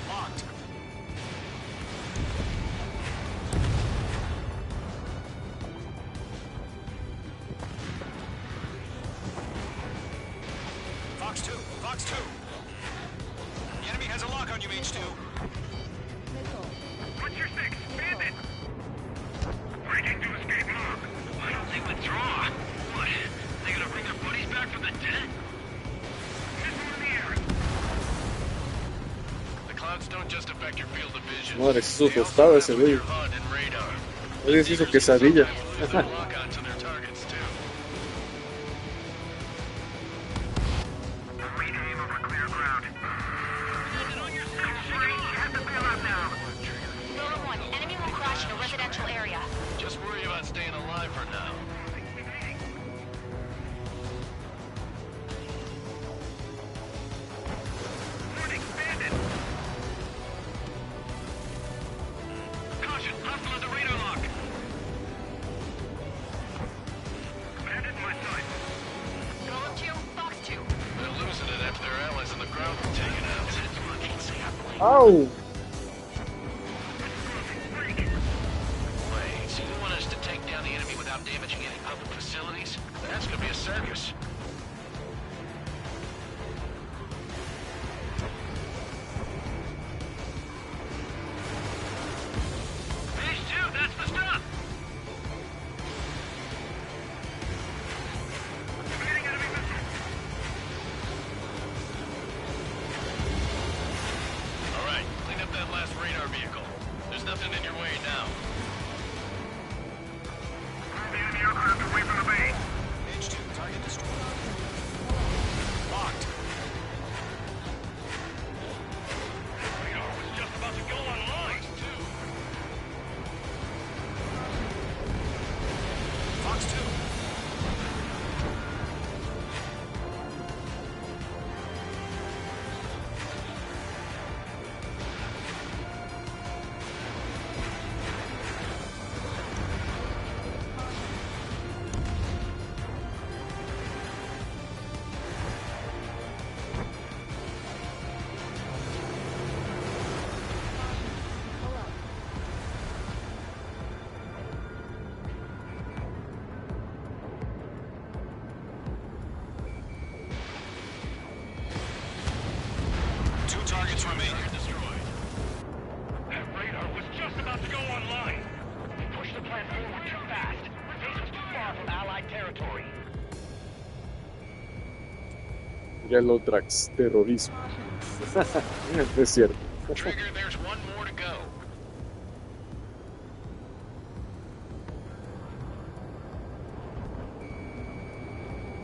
Locked. Fox 2, Fox 2. The enemy has a lock on you, H2. What's your six? Bandit! Breaking to escape mob. Why don't they withdraw? What? They gonna bring their buddies back from the dead? Missile in the air. The clouds don't just affect your field of vision. Madre, se hizo tostada ese güey. Oye, se hizo quesadilla. Just worry about staying alive for now. Caution, hostile at the radar lock. Bandit in my sight. Golem 2, Fox 2. They're losing it after their allies on the ground were taken out. Ow! Wait, you want us to take down the enemy without damaging any public facilities? That's gonna be a circus. Phase 2, that's the stuff. Activating enemy missile. All right, clean up that last radar vehicle. There's nothing in your way now. Move the enemy aircraft away from the base. H2, target destroyed. Locked. Radar was just about to go online. Fox 2. Two targets remain. That radar was just about to go online. We pushed the plan forward too fast. Base was too far from Allied territory. Ya el Lotrax, terrorismo. Es cierto. Trigger, there's one more to go.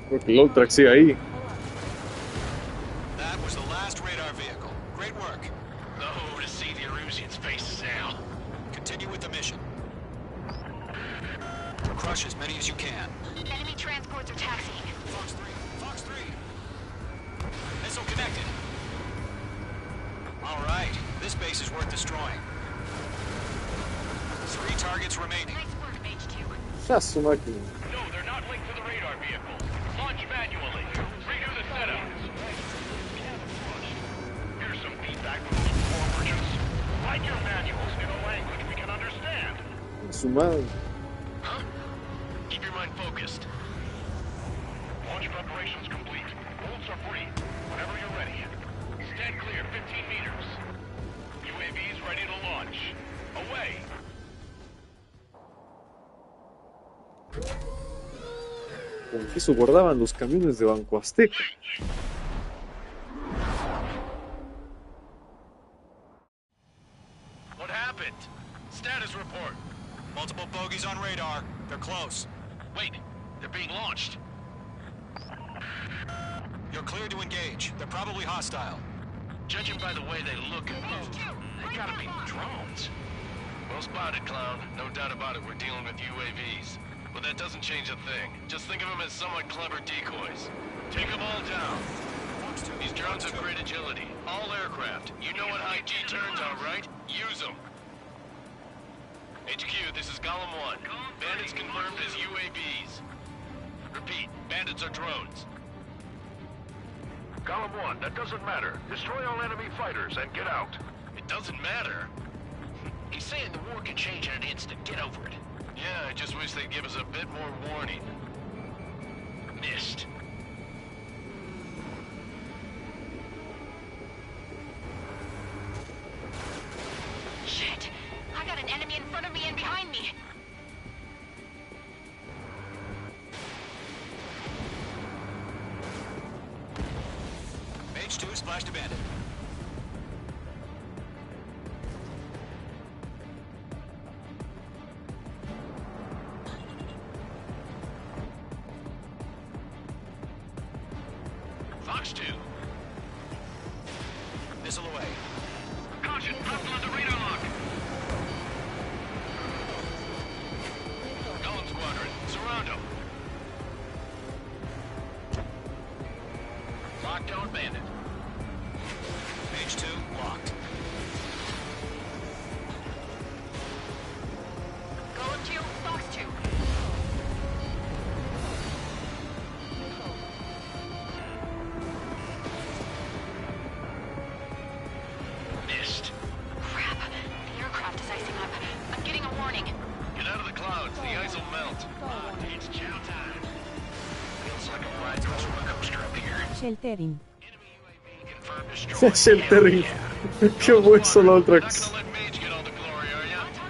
Creo que el Lotrax sigue ahí. That was the last radar vehicle. Great work. Oh, to see the Erusians' faces now. Continue with the mission. Crush as many as you can. Enemy transports are taxiing. Fox 3, Fox 3. Missile connected. All right, this base is worth destroying. 3 targets remaining. Nice work, H2. Ya su máquina. No, they're not linked to the radar vehicle. Launch manually. Redo the setup. Here's some feedback from those war merchants. Write your manuals in a language we can understand. Su madre. Huh? Keep your mind focused. Launch preparations complete. Bolts are free. Whenever you're ready. Stand clear 15 meters. UAVs ready to launch. Away. ¿Con qué se guardaban los camiones de Banco Azteca? What happened? Status report. Multiple bogies on radar. They're close. Wait, they're being launched. You're clear to engage. They're probably hostile. Judging by the way they look and move, they gotta be drones. Well spotted, Clown. No doubt about it, we're dealing with UAVs. But that doesn't change a thing. Just think of them as somewhat clever decoys. Take them all down. These drones have great agility. All aircraft. You know what high G turns are, right? Use them. HQ, this is Golem 1. Bandits confirmed as UAVs. Repeat, bandits are drones. Column 1, that doesn't matter. Destroy all enemy fighters and get out. It doesn't matter. He's saying the war can change in an instant. Get over it. Yeah, I just wish they'd give us a bit more warning. Missed. Mage 2 splashed abandoned. Fox 2. Missile away. Caution, hostile on the radar lock. Golem Squadron, surround them. Lockdown bandit. Mage 2 locked. Golem 2, Fox 2. Missed. Crap. The aircraft is icing up. I'm getting a warning. Get out of the clouds. The ice will melt. It's chow time. Feels like a ride through a roller coaster up here. Sheltering. Sheltering. Qué hueso el Ultrax.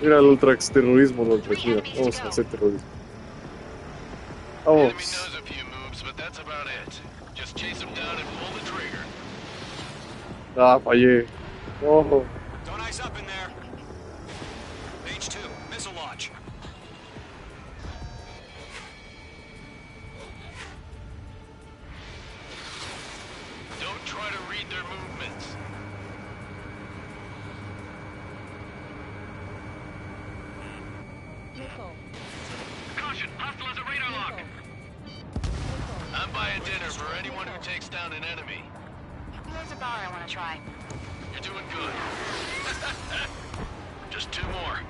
Mira el Ultrax, terrorismo el Ultrax. Mira, vamos a hacer terrorismo. Vamos. Knows a few moves, but that's about it. Just chase him down and pull the trigger. Ah, fallé. Oh. Don't ice up in there. Mage 2, missile launch. Don't try to read their movements. Caution, hostile on the radar lock. I'm buying dinner for anyone who takes down an enemy. There's a bar I want to try. You're doing good. Just 2 more.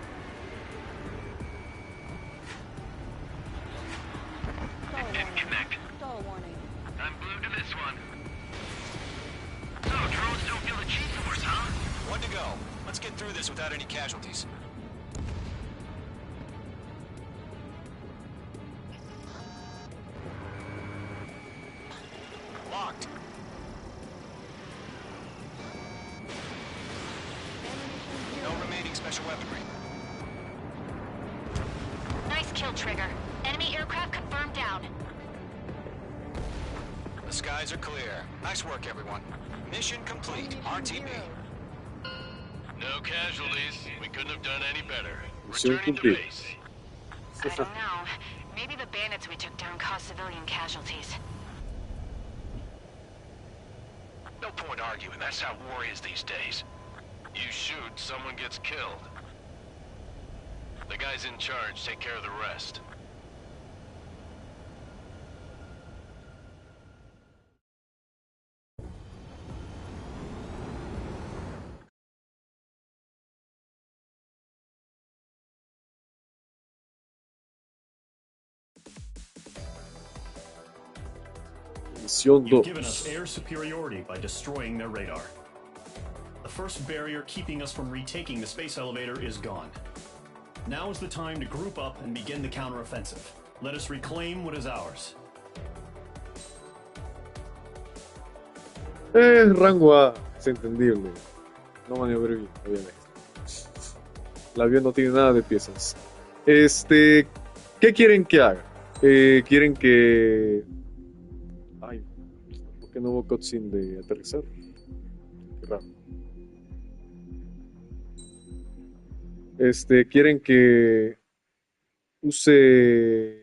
Connect. I'm glued to this one. So, drones don't feel the G-force, huh? 1 to go. Let's get through this without any casualties. Locked. No remaining special weaponry. Nice kill, Trigger. Enemy aircraft confirmed down. The skies are clear. Nice work, everyone. Mission complete. RTB. No casualties. We couldn't have done any better. Mission Returning to complete. base. I don't know. Maybe the bandits we took down caused civilian casualties. No point arguing. That's how war is these days. You shoot, someone gets killed. The guys in charge take care of the rest. Misión You've 2. given us air superiority by destroying their radar. The first barrier keeping us from retaking the space elevator is gone. Now is the time to group up and begin the counteroffensive. Let us reclaim what is ours. Rango A, es entendible. No maniobré bien, obviamente. El avión no tiene nada de piezas. ¿Qué quieren que haga? ¿Quieren que... Ay, ¿por qué no hubo cutscene de aterrizar? Qué raro. ¿Quieren que use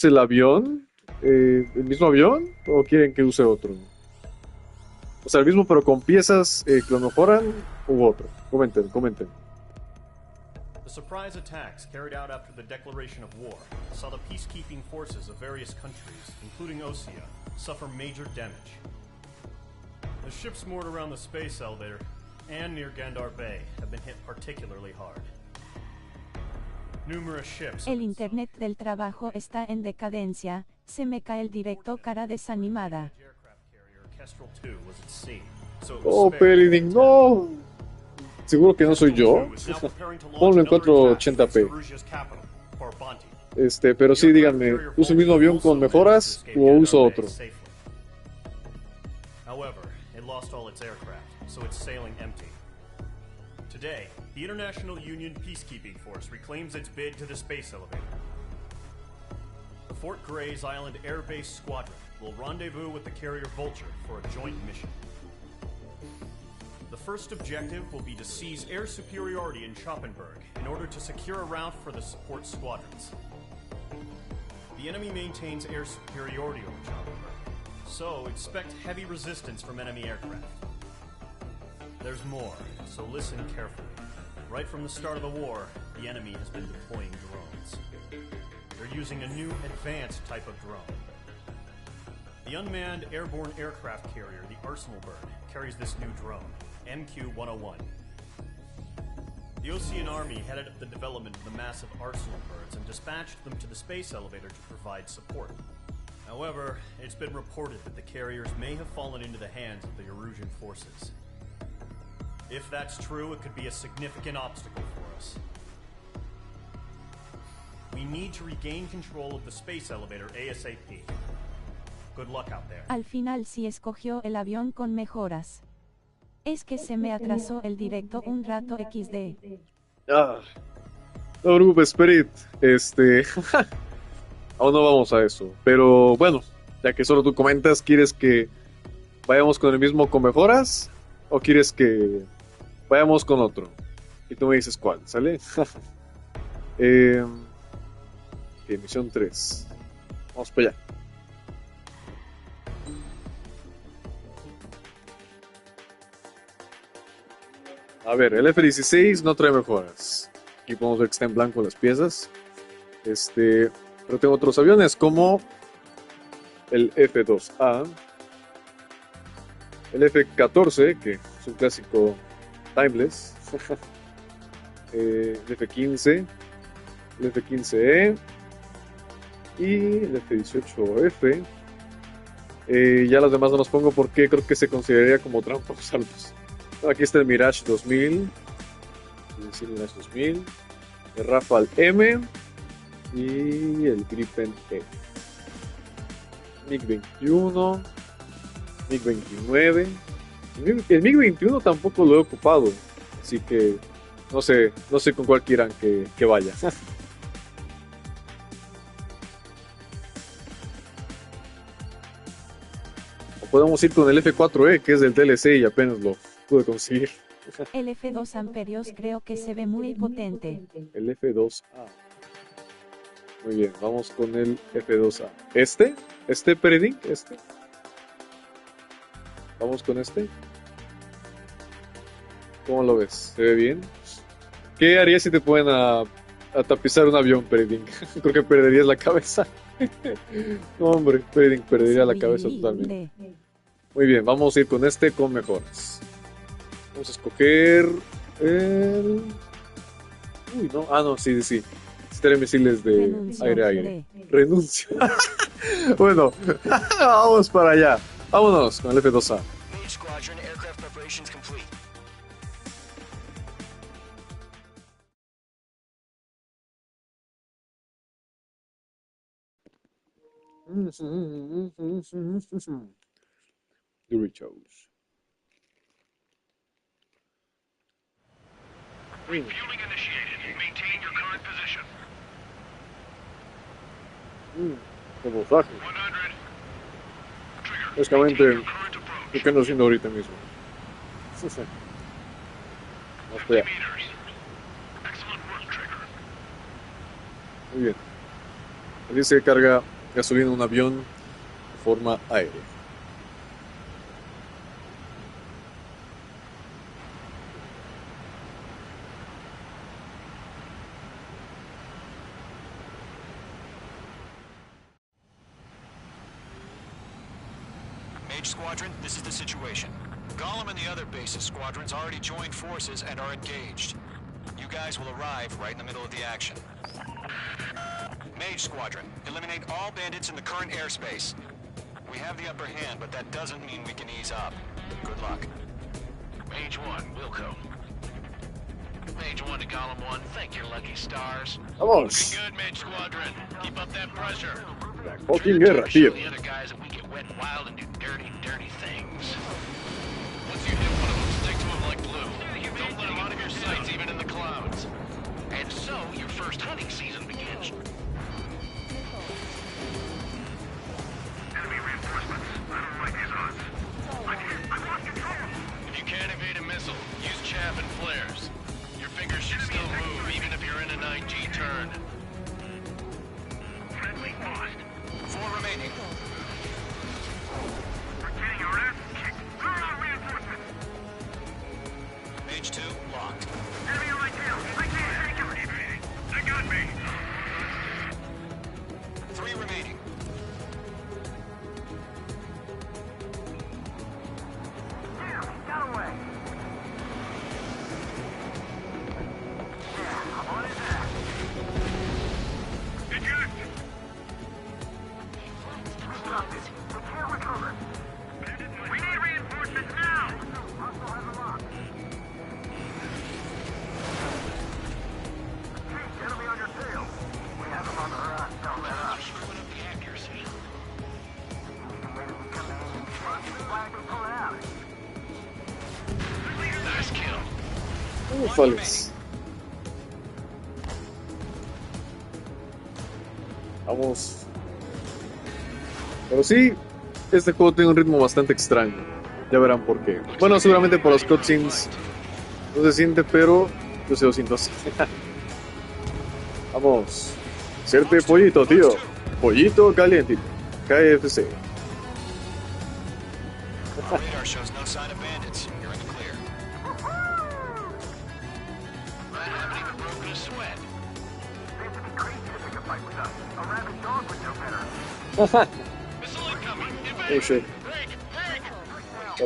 el avión? ¿El mismo avión? ¿O quieren que use otro? O sea, el mismo pero con piezas que lo mejoran u otro. Comenten. The surprise attacks carried out after the declaration of war saw the peacekeeping forces of various countries, including Osea, suffer major damage. The ships moored around the space elevator and near Gandar Bay have been hit particularly hard. Numerous ships. El internet del trabajo está en decadencia. Se me cae el directo, cara desanimada. Oh, Periding, no. Seguro que no soy yo. Ponlo en 480p. Pero sí, díganme, ¿uso el mismo avión con mejoras o uso otro? However, it lost all its aircraft, so it's sailing empty. Today, the International Union Peacekeeping Force reclaims its bid to the space elevator. The Fort Gray's Island Air Base Squadron will rendezvous with the carrier Vulture for a joint mission. The first objective will be to seize air superiority in Schoppenberg in order to secure a route for the support squadrons. The enemy maintains air superiority over Schoppenberg, so expect heavy resistance from enemy aircraft. There's more, so listen carefully. Right from the start of the war, the enemy has been deploying drones. They're using a new advanced type of drone. The unmanned airborne aircraft carrier, the Arsenal Bird, carries this new drone, MQ-101. The Ocean Army headed up the development of the massive Arsenal Birds and dispatched them to the space elevator to provide support. However, it's been reported that the carriers may have fallen into the hands of the Erusian forces. If that's true, it could be a significant obstacle for us. We need to regain control of the space elevator ASAP. Good luck out there. Al final sí escogió el avión con mejoras. Es que se me atrasó el directo un rato XD. Ah, no te preocupes, Spirit. Aún no vamos a eso. Pero bueno, ya que solo tú comentas, ¿quieres que vayamos con el mismo con mejoras? ¿O quieres que vayamos con otro? Y tú me dices cuál, ¿sale? Misión 3. Vamos para allá. A ver, el F-16 no trae mejoras. Aquí podemos ver que está en blanco las piezas. Pero tengo otros aviones como el F-2A, el F-14, que es un clásico timeless, el F-15, el F-15E y el F-18F. Ya los demás no los pongo porque creo que se consideraría como trampa usarlos. Aquí está el Mirage 2000, el Rafale M y el Gripen E. MiG-21, MiG-29. El MiG-21 tampoco lo he ocupado, así que no sé con cuál quieran que vaya. O podemos ir con el F-4E, que es del DLC y apenas lo pude conseguir. El F2 Amperios creo que se ve muy potente. El F2A. Muy bien, vamos con el F2A. ¿Este Peredink? Vamos con este. ¿Cómo lo ves? ¿Se ve bien? ¿Qué harías si te ponen a tapizar un avión, Peredink? Creo que perderías la cabeza. No, hombre, Peredink perdería la cabeza totalmente. Muy bien, vamos a ir con este con mejoras. Vamos a escoger el... Uy, no. Ah, no, sí. Tres misiles de aire-aire. Renuncio. Bueno, vamos para allá. Vámonos con el F-2A. Squadron, aircraft preparations complete. Doritos. Refueling initiated. Maintain your current position. Sabotaje. Básicamente, ¿qué ando haciendo ahorita mismo? Vamos para allá. Muy bien. Así se carga gasolina en un avión de forma aérea. Mage Squadron, this is the situation. Gollum and the other base's squadrons already joined forces and are engaged. You guys will arrive right in the middle of the action. Mage Squadron, eliminate all bandits in the current airspace. We have the upper hand, but that doesn't mean we can ease up. Good luck. Mage 1, Wilco. Mage 1 to Gollum 1, thank your lucky stars. Vamos. Looking good, Mage Squadron. Keep up that pressure. La fucking guerra, tío. The other guys that we get wet and wild and do dirty, dirty things. Once you hit one of them, stick to them like glue. Don't let them out of your sights, even in the clouds. And so, your first hunting season begins. Ufales. Vamos. Pero sí, este juego tiene un ritmo bastante extraño. Ya verán por qué. Bueno, seguramente por los cutscenes no se siente, pero yo se lo siento así. Vamos. Hacerte pollito, tío. Pollito caliente. KFC. Radar shows no sign of bandits. You're in the clear. I haven't even broken a sweat. They have to be crazy to pick a fight with us. A rabid dog would know better. Missile incoming. Oh Evade. shit. Break.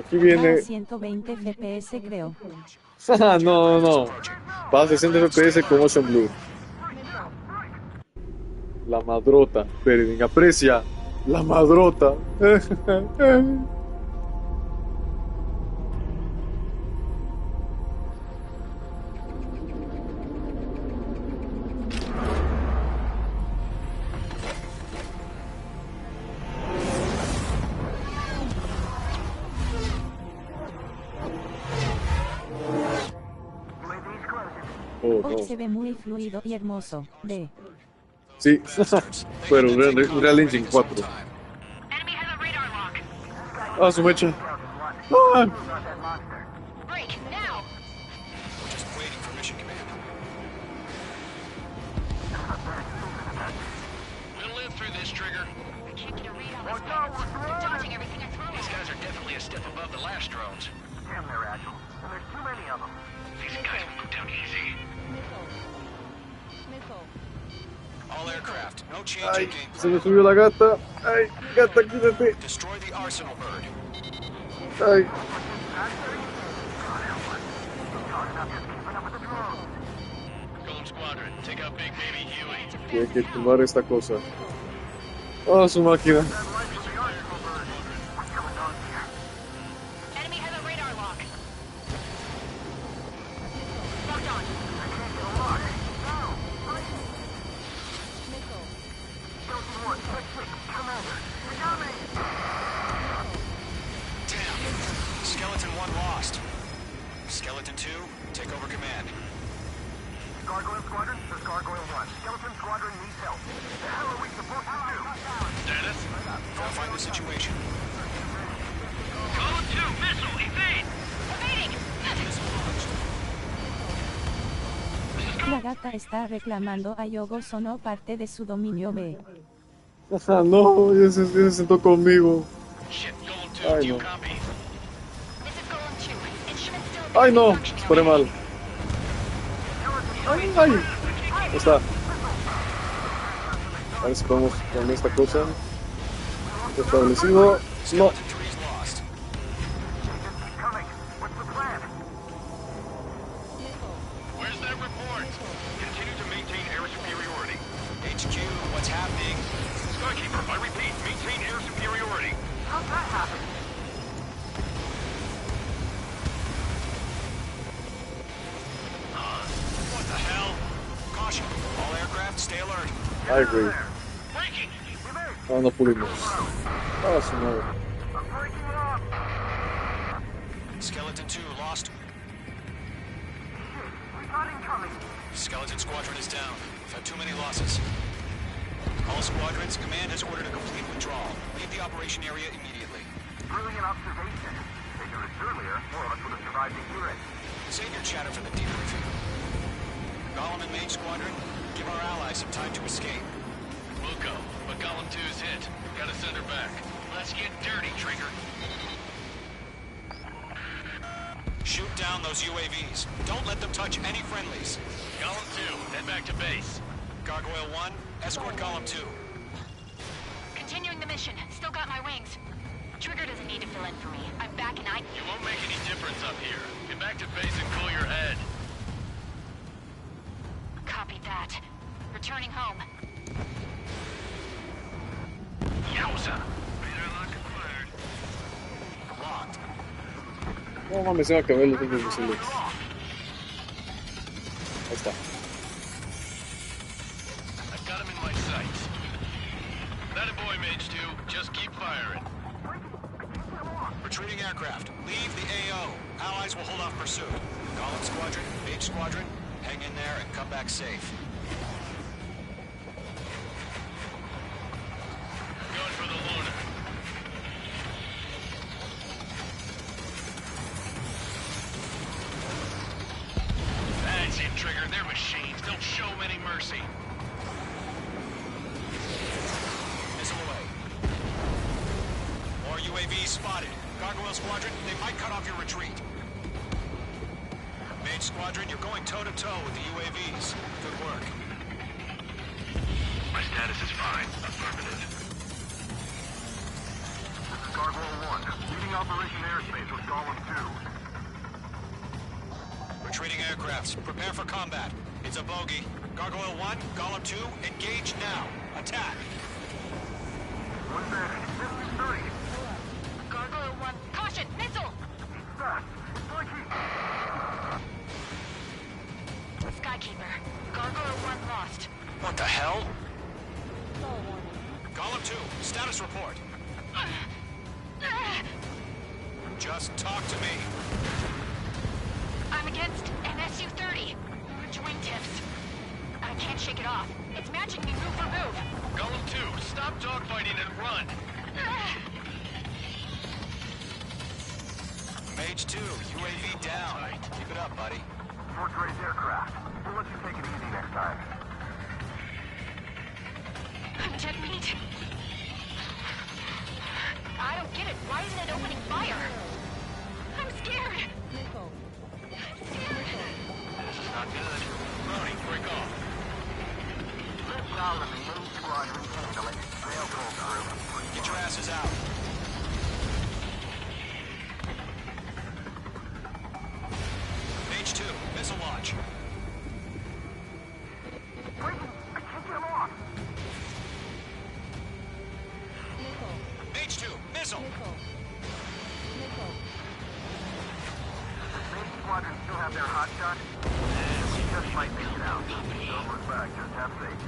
Aquí Va a viene. 120 FPS creo. No. Va a 60 FPS con Ocean Blue. La madrota. Perding, aprecia. La madrota. Oh, Hoy no. se ve muy fluido y hermoso. De. Sí, pero Real Engine 4. Enemy has a radar lock. Ah, su mecha. Ah, Break, now! Just waiting for mission command. We'll live through this, Trigger. I can't get a read on these bandits. They're dodging everything I throw These at guys are definitely a step above the last drones. Damn, they're agile. And there's too many of them. These guys will go down easy. All aircraft, no change ay, in game se me plan. subió la gata. Ay, gata, quítate. Destroy the arsenal bird. Ay, Golem Squadron, take out Big Baby Huey. hay que tumbar esta cosa. Ah, su máquina. Enemy has a radar lock. Locked on. Damn. Skeleton 1 lost. Skeleton 2, take over command. Gargoyle Squadron, this is Gargoyle 1. Skeleton Squadron needs help. The hell are we supposed to do? Status? Verify the situation. Column 2, missile, evade! Evading! La gata está reclamando a Yogo Sono parte de su dominio B. Ah, no, ya se sentó conmigo. Shit, Golem 2, Ay, do you no. copy? This is Golem 2. Instruments still Ay, no, functioning, disparé okay? mal. Ay. Ahí está. A ver si podemos con esta cosa. Establecido. No. Skeleton 3 lost. Coming. What's the plan? Where's that report? Continue to maintain air superiority. HQ, what's happening? Skykeeper, I repeat, maintain air superiority. How'd that happen? What the hell? Caution, all aircraft stay alert. I agree. Breaking! Ah, no pudimos. Ah, su madre. I'm breaking up. Skeleton 2 lost. We got incoming. Skeleton Squadron is down. We've had too many losses. All squadrons, command has ordered a complete withdrawal. Leave the operation area immediately. Brilliant observation. If they knew this earlier, more of us would have survived to hear it. Save your chatter for the debriefing. Golem and Mage Squadron, give our allies some time to escape. We'll go, but Column 2's hit. Gotta send her back. Let's get dirty, Trigger. Shoot down those UAVs. Don't let them touch any friendlies. Column 2, head back to base. Gargoyle 1, escort Column 2. Continuing the mission. Still got my wings. Trigger doesn't need to fill in for me. I'm back and You won't make any difference up here. Get back to base and cool your head. Copy that. Returning home. Yowza! Radar lock acquired. Locked. No mames, se va a acabar los mismos misiles. Ahí está. I've got him in my sights. That a boy, Mage 2. Just keep firing. Retreating aircraft. Leave the AO. Allies will hold off pursuit. Golem Squadron, Mage Squadron, hang in there and come back safe. Going for the loader. That's it, Trigger. They're machines. Don't show them any mercy. Missile away. More UAVs spotted. Gargoyle Squadron, they might cut off your retreat. Mage Squadron, you're going toe-to-toe with the UAVs. Good work. My status is fine. Affirmative. This is Gargoyle 1, leading Operation Airspace with Golem 2. Retreating aircrafts, prepare for combat. It's a bogey. Gargoyle 1, Golem 2, engage now. Attack. One advantage. This is 30. Gargoyle 1, caution, missile! Fast. It's like Skykeeper, Gargoyle 1 lost. What the hell? Golem 2, status report. Just talk to me. I'm against an Su-30. Wingtips. I can't shake it off. It's matching me move for move. Golem 2, stop dogfighting and run. Mage 2, UAV down. Keep it up, buddy. Force-raised aircraft. We'll let you take it easy next time. Jet meat. I don't get it. Why isn't it opening fire? I'm scared. This is not good. Brownie, break off. Let Golem and Mage Squadron handle it. They'll pull through. Get your asses out. Mage 2, missile launch. Wait, I can't get him off. Mage 2, missile. Mage Squadron still have their hot shot? We just might make it out. Don't look back, just have faith.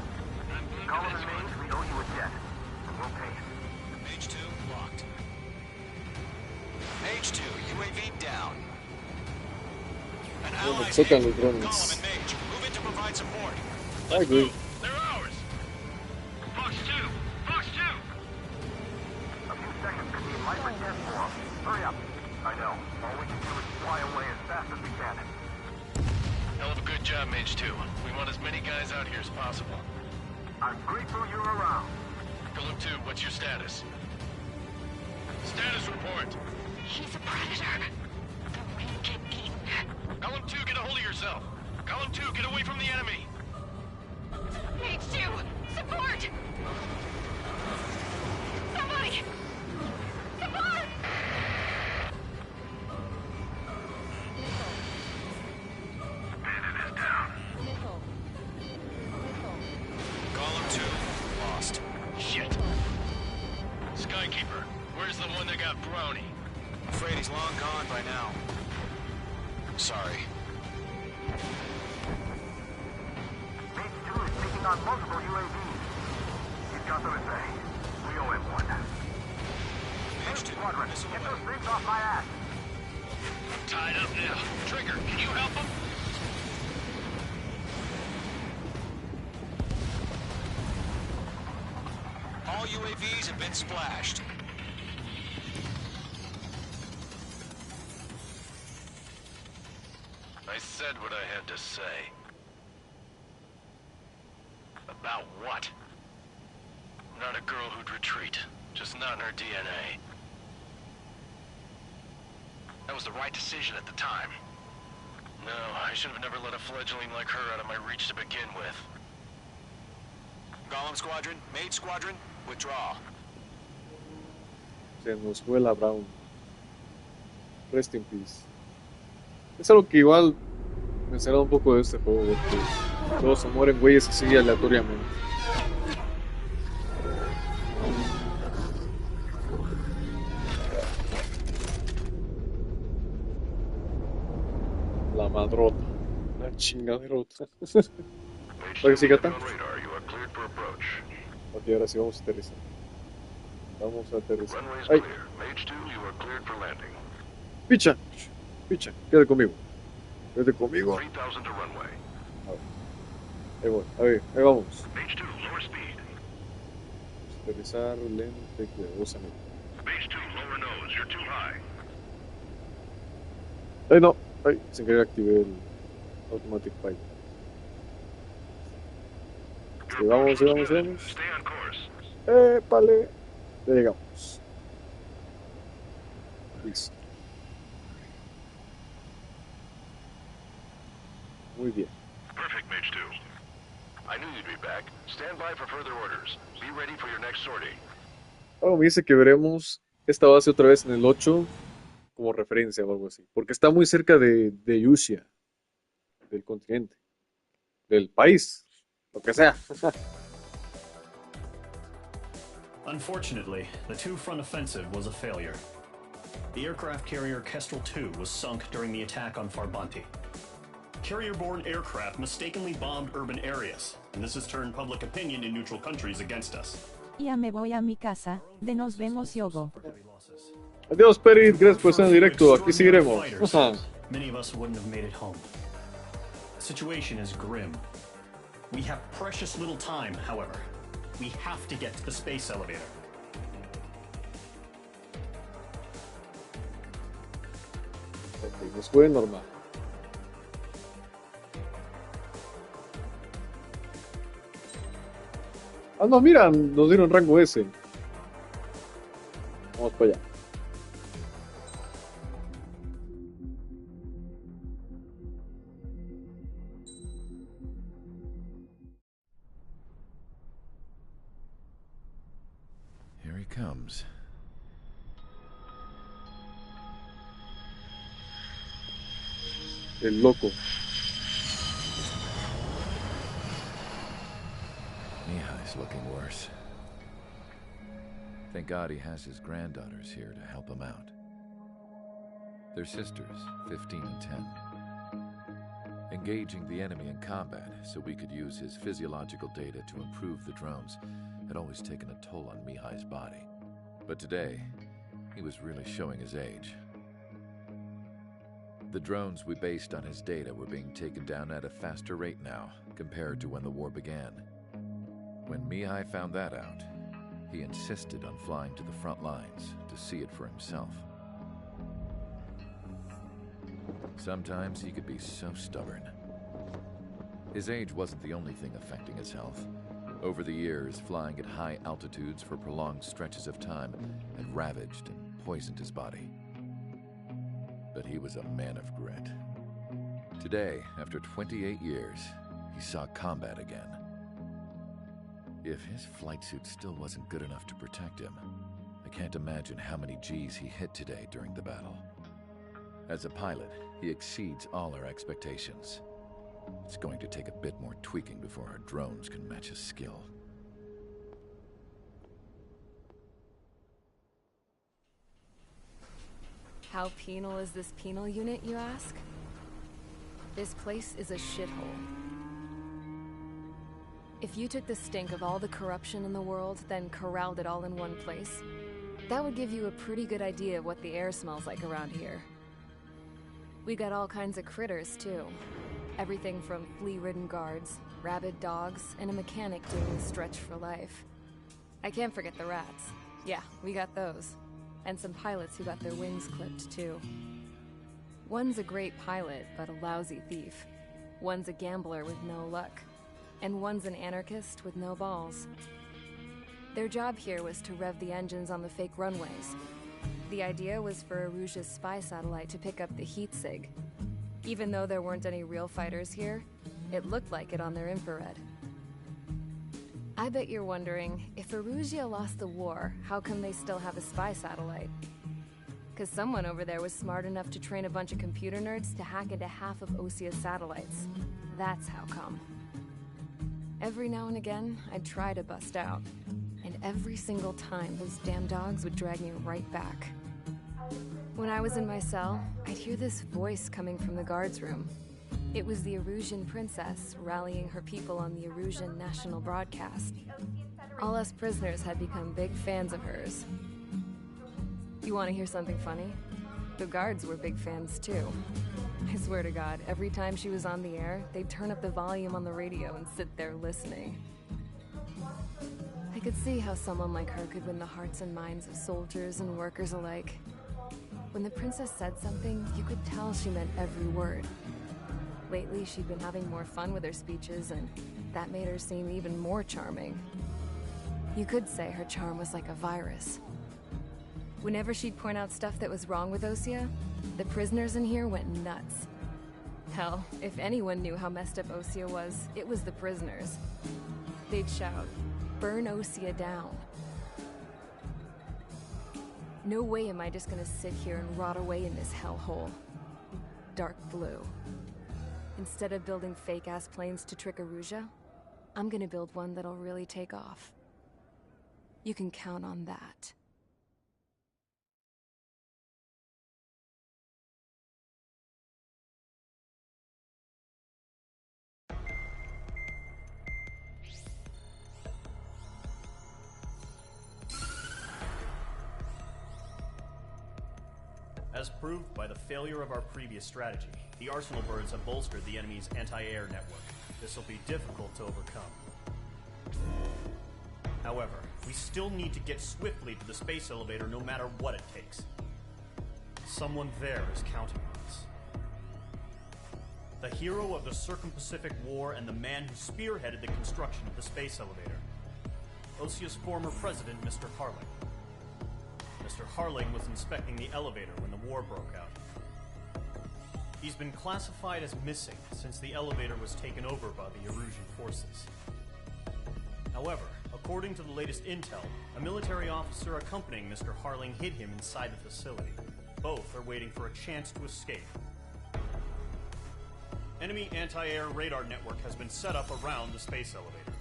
Golem and Mage, we owe you a debt. And we'll pay it. Mage 2, locked. Mage 2, UAV down. An ally hit. tocan los Golem drones. and Mage, move in to provide support. I agree. They're ours. Fox 2! Fox 2! A few seconds could be life or death for us. Hurry up. I know. All we can do is fly away as fast as we can. Hell of a good job, Mage 2. We want as many guys out here as possible. I'm grateful you're around. Golem 2, what's your status? Status report. He's a predator. The wing get eaten. Golem 2, get a hold of yourself. Golem 2, get away from the enemy. Mage 2, support! Somebody! Support! Bandit is down. Golem 2, lost. Shit. Skykeeper, where's the one that got Brownie? Afraid he's long gone by now. Sorry. Mage 2 is taking on multiple UAVs. He's got them at bay. We owe him one. Mage 2, Squadron, missile get away. those things off my ass. Tied up now. Trigger, can you help him? All UAVs have been splashed. I said what I had to say. About what? Not a girl who'd retreat. Just not in her DNA. That was the right decision at the time. No, I should have never let a fledgling like her out of my reach to begin with. Golem Squadron, Mage Squadron, withdraw. Se nos fue la Brown. Rest in peace. Es algo que igual me será un poco de este juego, porque todos se mueren güeyes así aleatoriamente. La madrota. La chingaderota. ¿Para que siga tan? Radar, you are cleared for approach. Ok, ahora sí vamos a aterrizar. Vamos a aterrizar. Runway is ¡Ay! clear. Mage 2, you are cleared for landing. ¡Picha! ¡Picha! Queda conmigo. Vete conmigo. 3,000 to runway. Ahí voy. A ver, ahí vamos. Mage 2, lower speed. Aterrizar lento y cuidadosamente. Mage 2, lower nose. You're too high. Ay, no. Ay, sin querer activé el automatic pilot. Sí, vamos, sí, vamos, sí, vamos. Stay on course. Épale. Ya llegamos. Listo. Muy bien. Perfect, Mage 2. I knew you'd be back. Stand by for further orders. Be ready for your next sortie. Ahora me dice que veremos esta base otra vez en el 8 como referencia o algo así. Porque está muy cerca de Usha, del continente, del país, lo que sea. Unfortunately, the two-front offensive was a failure. The aircraft carrier Kestrel II was sunk during the attack on Farbanti. Carrier-borne aircraft mistakenly bombed urban areas, and this has turned public opinion in neutral countries against us. Ya me voy a mi casa, de nos vemos Yogo. Adiós, Perit, gracias por estar en directo, aquí seguiremos. Many of us wouldn't have made it home. The situation is grim. We have precious little time, however. We have to get to the space elevator. Ok, nos fue normal. Ah, no, mira, nos dieron rango S. Vamos para allá. Here he comes. El loco. Mihai's looking worse. Thank God he has his granddaughters here to help him out. They're sisters, 15 and 10. Engaging the enemy in combat so we could use his physiological data to improve the drones had always taken a toll on Mihai's body. But today, he was really showing his age. The drones we based on his data were being taken down at a faster rate now, compared to when the war began. When Mihai found that out, he insisted on flying to the front lines to see it for himself. Sometimes he could be so stubborn. His age wasn't the only thing affecting his health. Over the years, flying at high altitudes for prolonged stretches of time had ravaged and poisoned his body. But he was a man of grit. Today, after 28 years, he saw combat again. If his flight suit still wasn't good enough to protect him, I can't imagine how many G's he hit today during the battle. As a pilot, he exceeds all our expectations. It's going to take a bit more tweaking before our drones can match his skill. How penal is this penal unit, you ask? This place is a shithole. If you took the stink of all the corruption in the world, then corralled it all in one place, that would give you a pretty good idea of what the air smells like around here. We got all kinds of critters, too. Everything from flea-ridden guards, rabid dogs, and a mechanic doing the stretch for life. I can't forget the rats. Yeah, we got those. And some pilots who got their wings clipped, too. One's a great pilot, but a lousy thief. One's a gambler with no luck. And one's an anarchist with no balls. Their job here was to rev the engines on the fake runways. The idea was for Aruja's spy satellite to pick up the heat sig. Even though there weren't any real fighters here, it looked like it on their infrared. I bet you're wondering, if Aruja lost the war, how come they still have a spy satellite? Because someone over there was smart enough to train a bunch of computer nerds to hack into half of Osia's satellites. That's how come. Every now and again, I'd try to bust out. And every single time, those damn dogs would drag me right back. When I was in my cell, I'd hear this voice coming from the guards room. It was the Erusian princess rallying her people on the Erusian national broadcast. All us prisoners had become big fans of hers. You want to hear something funny? The guards were big fans too. I swear to God, every time she was on the air, they'd turn up the volume on the radio and sit there listening. I could see how someone like her could win the hearts and minds of soldiers and workers alike. When the princess said something, you could tell she meant every word. Lately, she'd been having more fun with her speeches, and that made her seem even more charming. You could say her charm was like a virus. Whenever she'd point out stuff that was wrong with Osea, the prisoners in here went nuts. Hell, if anyone knew how messed up Osea was, it was the prisoners. They'd shout, "Burn Osea down." No way am I just gonna sit here and rot away in this hellhole. Dark blue. Instead of building fake-ass planes to trick Erusea, I'm gonna build one that'll really take off. You can count on that. As proved by the failure of our previous strategy, the Arsenal birds have bolstered the enemy's anti-air network. This will be difficult to overcome. However, we still need to get swiftly to the space elevator no matter what it takes. Someone there is counting on us. The hero of the Circum-Pacific War and the man who spearheaded the construction of the space elevator. Osea's former president, Mr. Harling. Mr. Harling was inspecting the elevator when the war broke out. He's been classified as missing since the elevator was taken over by the Erusian forces. However, according to the latest intel, a military officer accompanying Mr. Harling hid him inside the facility. Both are waiting for a chance to escape. Enemy anti-air radar network has been set up around the space elevator.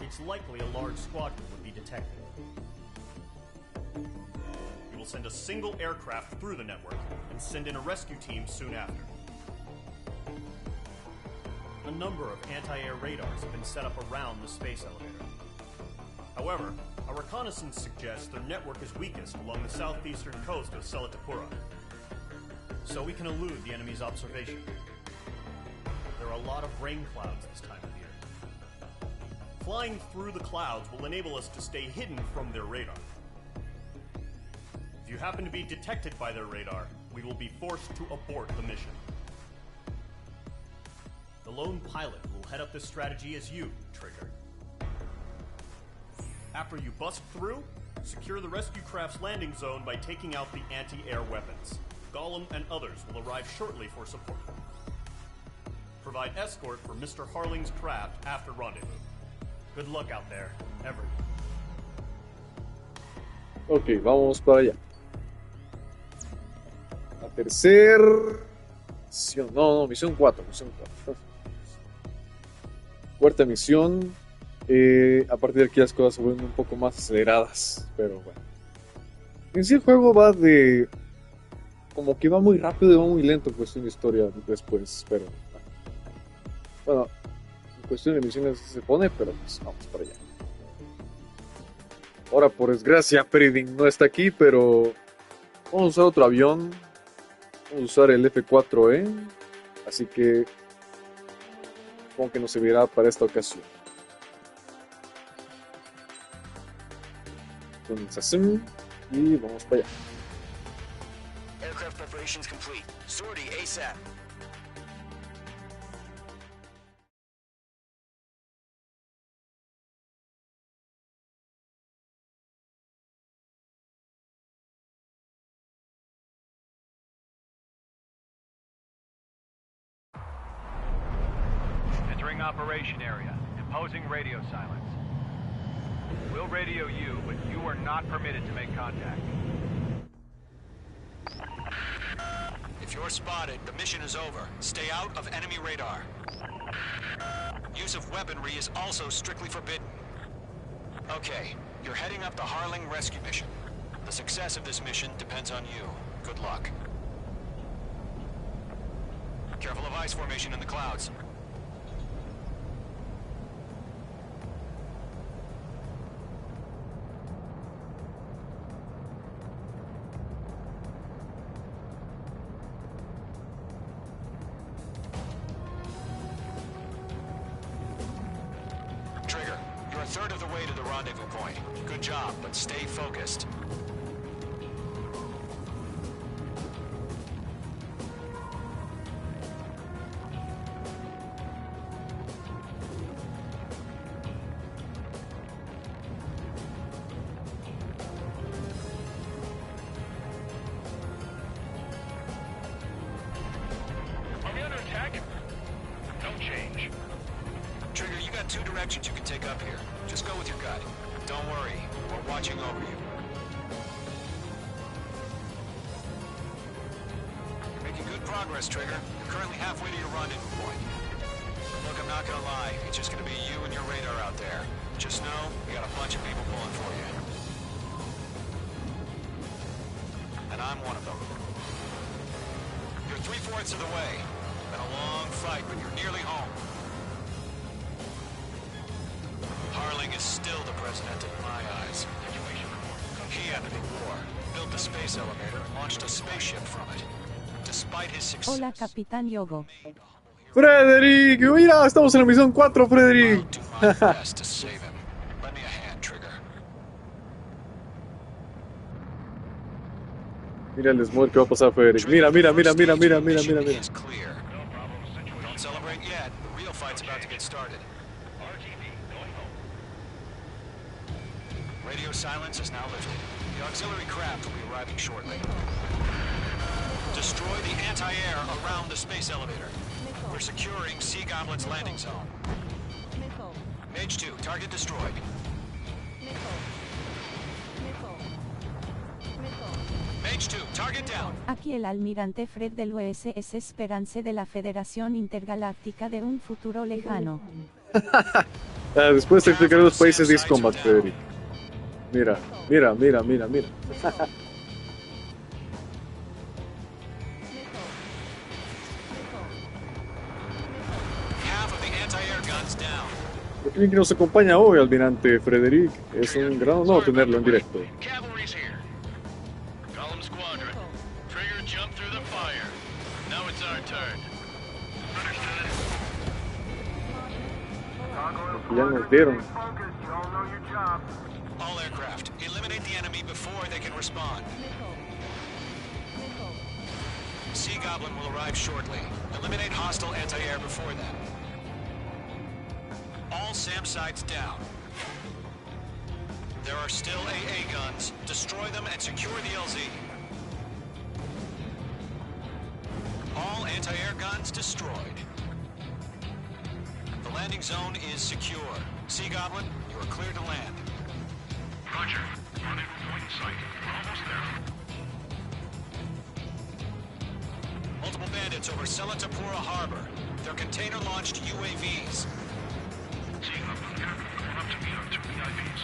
It's likely a large squadron would be detected. We will send a single aircraft through the network and send in a rescue team soon after. A number of anti-air radars have been set up around the space elevator. However, our reconnaissance suggests their network is weakest along the southeastern coast of Selatapura, so we can elude the enemy's observation. There are a lot of rain clouds this time of year. Flying through the clouds will enable us to stay hidden from their radar. If you happen to be detected by their radar, we will be forced to abort the mission. The lone pilot will head up this strategy as you, Trigger. After you bust through, secure the rescue craft's landing zone by taking out the anti-air weapons. Gollum and others will arrive shortly for support. Provide escort for Mr. Harling's craft after rendezvous. Good luck out there, everyone. Ok, vamos para allá. La tercera misión. No, misión 4. Cuarta misión. A partir de aquí las cosas se vuelven un poco más aceleradas. Pero bueno. En sí el juego va de... Como que va muy rápido y va muy lento en cuestión de historia después. Pero bueno, en cuestión de misiones se pone, pero pues vamos para allá. Ahora, por desgracia, Peridin no está aquí, pero vamos a usar otro avión. Vamos a usar el F-4E. Así que supongo que nos servirá para esta ocasión. Entonces, y vamos para allá. Aircraft preparations complete. Sortie ASAP. Entering operation area. Imposing radio silence. We'll radio you, but you are not permitted to make contact. If you're spotted, the mission is over. Stay out of enemy radar. Use of weaponry is also strictly forbidden. Okay, you're heading up the Harling rescue mission. The success of this mission depends on you. Good luck. Careful of ice formation in the clouds. the way to the rendezvous point. Good job, but stay focused. Are we under attack? Don't change. Trigger, you got two directions you can take up here. Just go with your gut. Don't worry, we're watching over you. You're making good progress, Trigger. You're currently halfway to your rendezvous point. Look, I'm not gonna lie. It's just gonna be you and your radar out there. Just know, we got a bunch of people pulling for you. And I'm one of them. You're 3/4 of the way. Been a long fight, but you're nearly home. Harling is still the president in my eyes. He ended the war, built the space elevator, and launched a spaceship from it. Despite his success... Hola, Capitán Yogo. Frederick, mira, estamos en la misión 4, Frederick. I'll do my best to save him. Lend me a hand, Trigger. Mira el desmoder que va a pasar, Frederick. Mira, mira, mira, mira, mira, mira, mira, mira. It's clear. Don't celebrate yet. The real fight's about to get started. Radio silence is now lifted. The auxiliary craft will be arriving shortly. Destroy the anti-air around the space elevator. We're securing Sea Goblin's landing zone. Mage 2, target destroyed. Mage 2, target down. Aquí el almirante Fred del USS Esperance de la Federación Intergaláctica de un futuro lejano. Después te explicaré los países de Ace Combat, Frederick. Mira, mira, mira, mira, mira. El que nos acompaña hoy, almirante Frederick. Es un gran honor tenerlo en directo. Cavalry's here. Column squadron. Trigger jump through the fire. Now it's our turn. Ya nos dieron. All aircraft, eliminate the enemy before they can respond. Sea Goblin will arrive shortly. Eliminate hostile anti-air before then. All SAM sites down. There are still AA guns. Destroy them and secure the LZ. All anti-air guns destroyed. The landing zone is secure. Sea Goblin, you are clear to land. Roger. Rendezvous point in sight. We're almost there. Multiple bandits over Selatapura Harbor. They're container-launched UAVs. Seeing up on here. Going up to meet our two VIPs.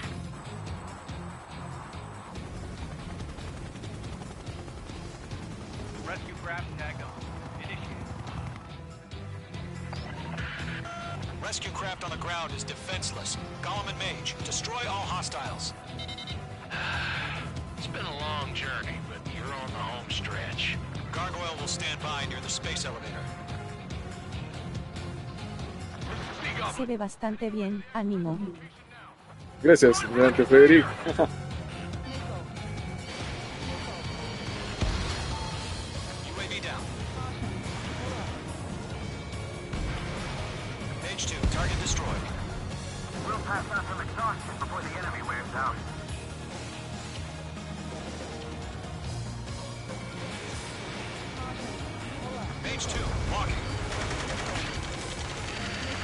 Rescue craft tagged on. Initiate. Rescue craft on the ground is defenseless. Gollum and Mage, destroy all hostiles. It's been a long journey, but you're on the home stretch. Gargoyle will stand by near the space elevator. Se ve bastante bien, ánimo. Gracias, almirante Frederick. UAV down. Mage 2, target destroyed. We'll pass out some exhaustion before the enemy wears out. Mage 2, walking.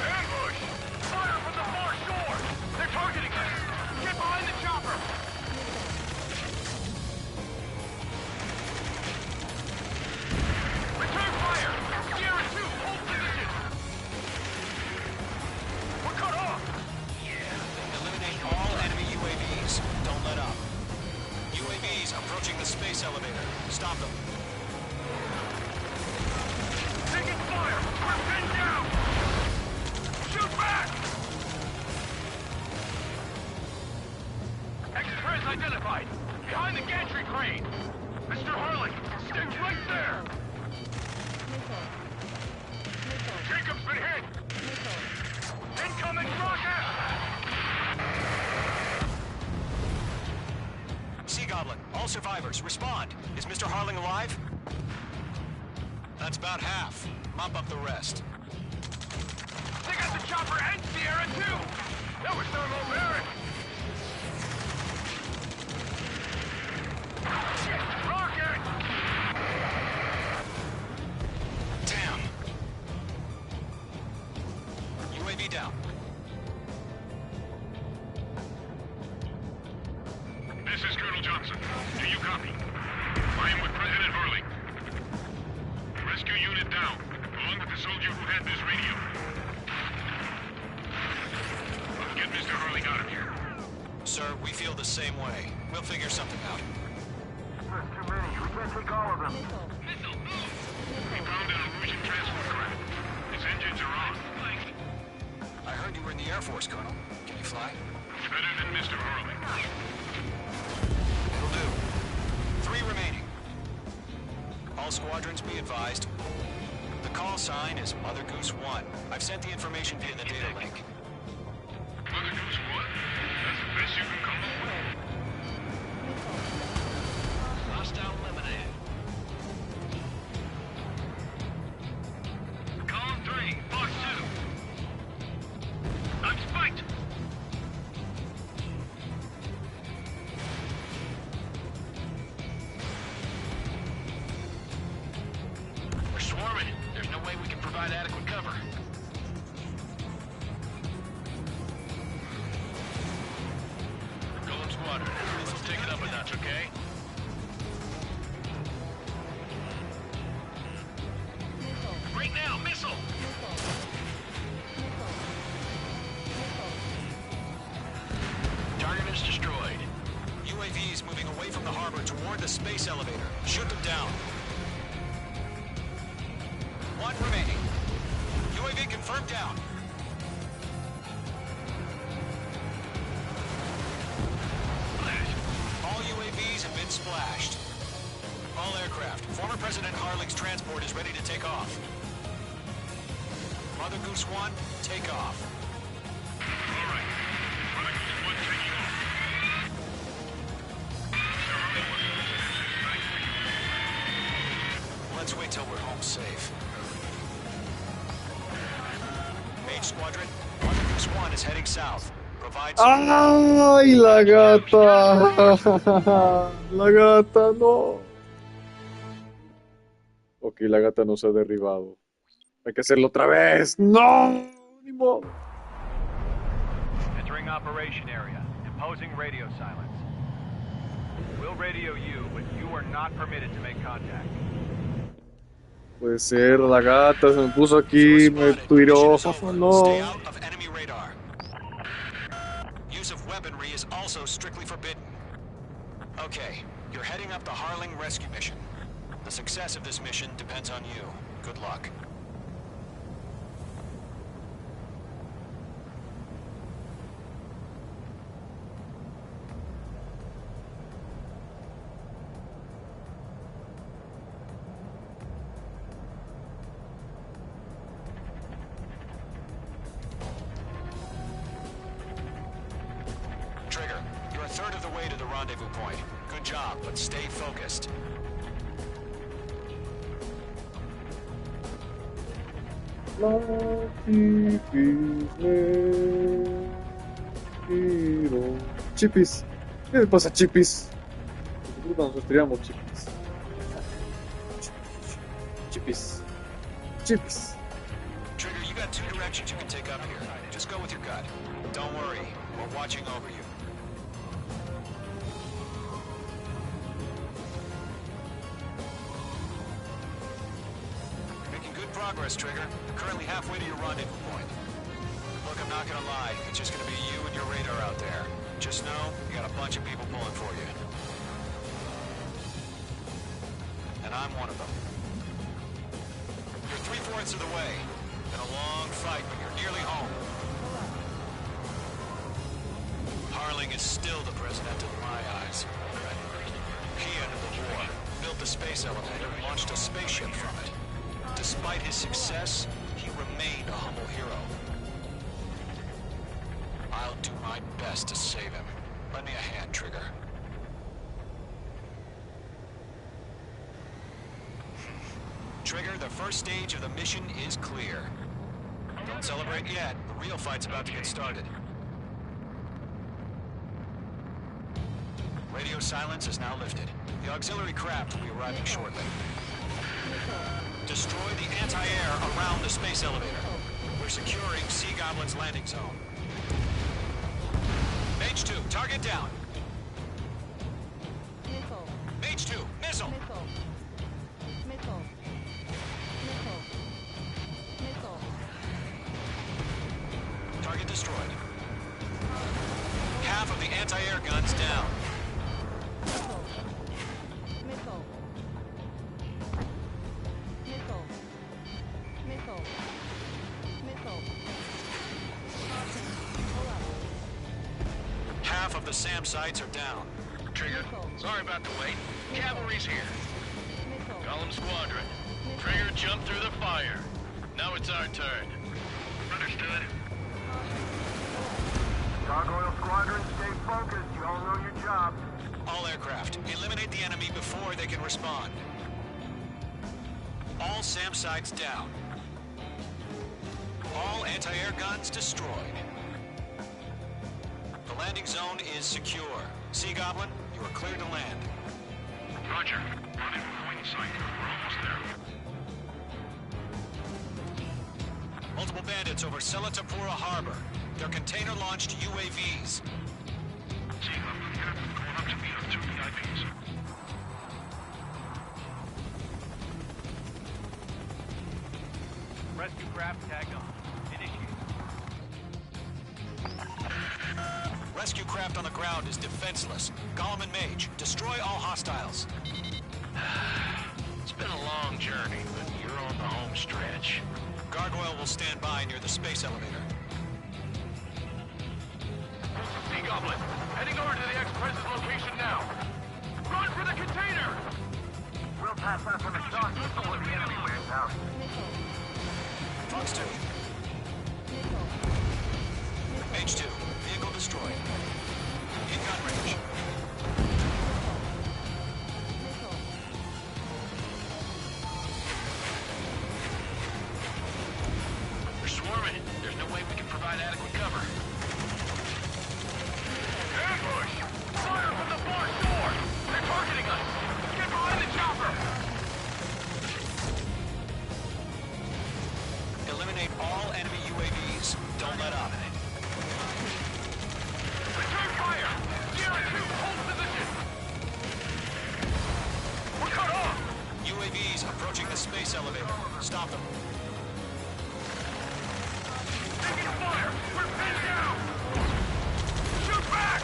Ambush! Fire from the far shore! They're targeting us! Get behind the chopper! Return fire! Sierra 2, hold position! We're cut off! Eliminate all enemy UAVs. Don't let up. UAVs approaching the space elevator. Stop them. Taking fire! We're pinned down! Shoot back! Express identified! Behind the gantry crane! Mr. Harling, stick right there! Jacob's been hit! Incoming rocket! Goblin. All survivors, respond. Is Mr. Harling alive? That's about half. Mop up the rest. They got the chopper and Sierra, too! That was thermal Barrett! Shit! Rocket! Damn! UAV down. This is Colonel Johnson. Do you copy? I am with President Harling. Rescue unit down, along with the soldier who had this radio. Let's get Mr. Harling out of here. Sir, we feel the same way. We'll figure something out. There's too many. We can't take all of them. Missile, move! We found an Erusian transport craft. Its engines are on. I heard you were in the Air Force, Colonel. Can you fly? Better than Mr. Harling. It'll do. 3 remaining. All squadrons be advised. The call sign is Mother Goose 1. I've sent the information via the data link. Mother Goose 1? That's the best you can come up with. Hostile eliminated. Column 3, Fox 2. I'm spiked. We're swarming. There's no way we can provide adequate cover. Golem Squadron, let's take it up a notch, okay? Right now, missile! Target is destroyed. UAVs moving away from the harbor toward the space elevator. Shoot them down. 1 remaining. UAV confirmed down. All UAVs have been splashed. All aircraft. Former President Harling's transport is ready to take off. Mother Goose 1, take off. All right. Mother Goose 1 taking off. Mr. Harling wasn't considered this night for you. Let's wait till we're home safe. Mage Squadron, Mother Goose 1 is heading south. Provide ¡Ay, la gata! La gata, no. Ok, la gata no se ha derribado. Hay que hacerlo otra vez. ¡No! ¡Ni modo! Entering operation area. Imposing radio silence. We'll radio you, but you are not permitted to make contact. Puede ser, la gata se me puso aquí, me tuiró. No. Stay out of enemy radar. Use of weaponry is also strictly forbidden. Okay, you're heading up the Harling rescue mission. The success of this mission depends on you. Good luck. Trigger, you're a third of the way to the rendezvous point. Good job, but stay focused. Chipis. ¿Qué le pasa, Chipis? Nos estrellamos, Chipis. Chipis. Chipis. Trigger, you got 2 directions you can take up here. Just go with your gut. Don't worry, we're watching over you. Making good progress, Trigger. Currently halfway to your rendezvous point. Look, I'm not gonna lie. It's just gonna be you and your radar out there. Just know, you got a bunch of people pulling for you. And I'm one of them. You're 3/4 of the way. Been a long fight, but you're nearly home. Harling is still the president in my eyes. He ended the war, built the space elevator, and launched a spaceship from it. Despite his success, he remained a humble hero. I'll do my best to save him. Lend me a hand, Trigger. Trigger, the first stage of the mission is clear. Don't celebrate yet. The real fight's about to get started. Radio silence is now lifted. The auxiliary craft will be arriving shortly. Destroy the anti-air around the space elevator. We're securing Sea Goblin's landing zone. Mage 2, target down. Mage 2, missile. Target destroyed. Half of the anti-air guns down. Half of the SAM sites are down. Trigger, sorry about the wait. Cavalry's here. Column Squadron. Trigger jumped through the fire. Now it's our turn. Understood. Gargoyle Squadron, stay focused. You all know your job. All aircraft, eliminate the enemy before they can respond. All SAM sites down. All anti-air guns destroyed. The landing zone is secure. Sea Goblin, you are cleared to land. Roger. Running point sight. We're almost there. Multiple bandits over Selatapura Harbor. They're container-launched UAVs. Sea Goblin here. Going up to meet our 2 VIPs. Rescue craft tagged on. Initiate. Rescue craft on the ground is defenseless. Gollum and Mage, destroy all hostiles. It's been a long journey, but you're on the home stretch. Gargoyle will stand by near the space elevator. Sea Goblin, heading over to the ex-President's location now. Run for the container! We'll pass out from the shot before the enemy wears out. Fox 2. Mage 2, vehicle destroyed. In gun range. We're swarming. There's no way we can provide adequate cover. Ambush! Fire from the far shore! They're targeting us! Get behind the chopper! Eliminate all enemy UAVs. Don't let up. Return fire! Sierra 2, hold position! We're cut off! UAVs approaching the space elevator. Stop them. Taking fire! We're pinned down! Shoot back!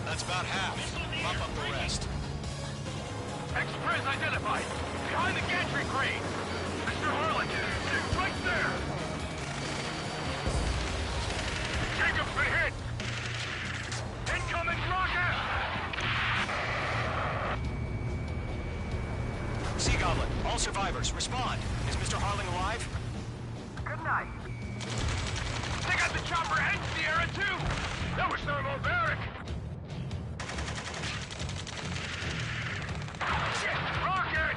That's about half. Bump up the rest. Express identified! Behind the gantry crane! Mr. Harlan! Right there! Jacob's been hit! Incoming rocket! Sea Goblin, all survivors, respond. Is Mr. Harling alive? Good night. They got the chopper and Sierra too! That was thermobaric! Shit! Rocket!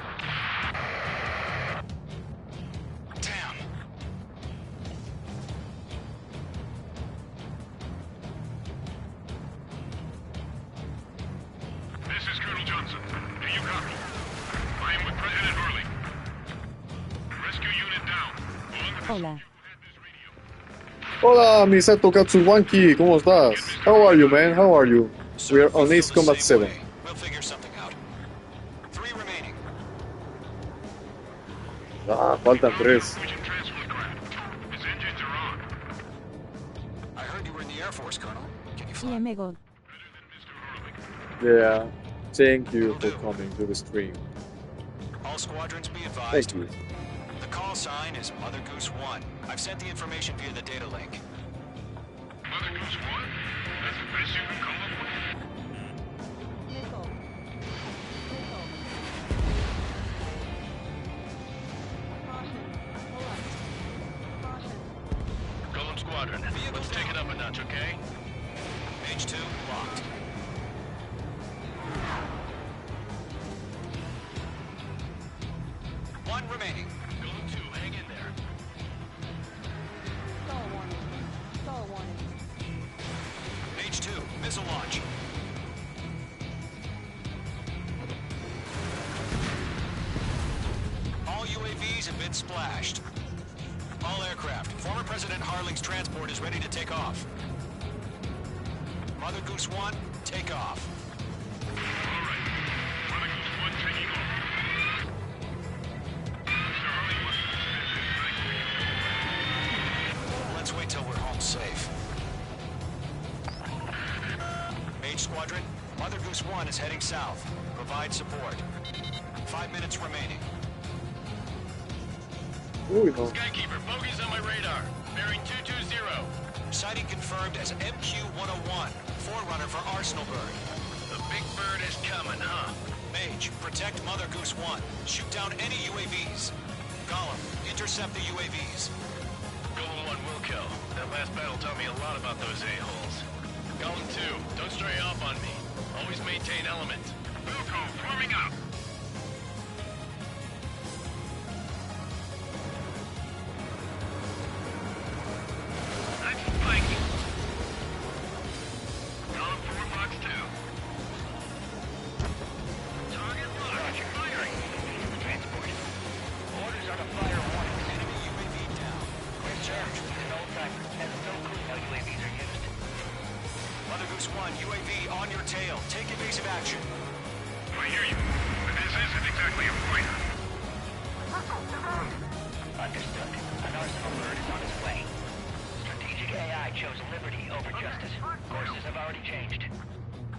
Damn. This is Colonel Johnson. Do you copy? I am with President Hurley. Rescue unit down. Hola. Hola, Misato Katsubanki, ¿cómo estás? How are you, man? How are you? We are on Ace Combat 7. We'll figure something out. 3 remaining. Ah, faltan 3. We can transfer the craft. His engines are on. I heard you were in the Air Force, Colonel. Can you fly? IMGO. Yeah, thank you for coming to the stream. All squadrons be advised. Thank you. The call sign is Mother Goose 1. I've sent the information via the data link. Mother Goose 1? That's the best you can come up with? Golem Squadron, let's take it up a notch, okay? Mage 2, locked. remaining. Golem 2, hang in there. Stall warning. Stall warning. Mage 2, missile launch. All UAVs have been splashed. All aircraft, former President Harling's transport is ready to take off. Mother Goose 1, take off. Let's wait till we're home safe. Mage Squadron, Mother Goose 1 is heading south. Provide support. 5 minutes remaining. Uy, no. Skykeeper, bogey's on my radar. Bearing 220. Sighting confirmed as MQ-101, forerunner for Arsenalberg. The big bird is coming, huh? Mage, protect Mother Goose 1. Shoot down any UAVs. Gollum, intercept the UAVs. Golem 1 will kill. That last battle taught me a lot about those a-holes. Golem 2, don't stray off on me. Always maintain element. Wilco, forming up. I'm spiking. Golem 4, Fox 2. Target locked. Roger. Firing. Transport. Orders are to fire warnings. Enemy UAV down. Great charge. No time. And no clue how UAVs are used. Mother Goose 1, UAV on your tail. Take evasive action. I hear you. But this isn't exactly a fighter. Understood. An arsenal bird is on its way. Strategic AI chose liberty over justice. Courses have already changed.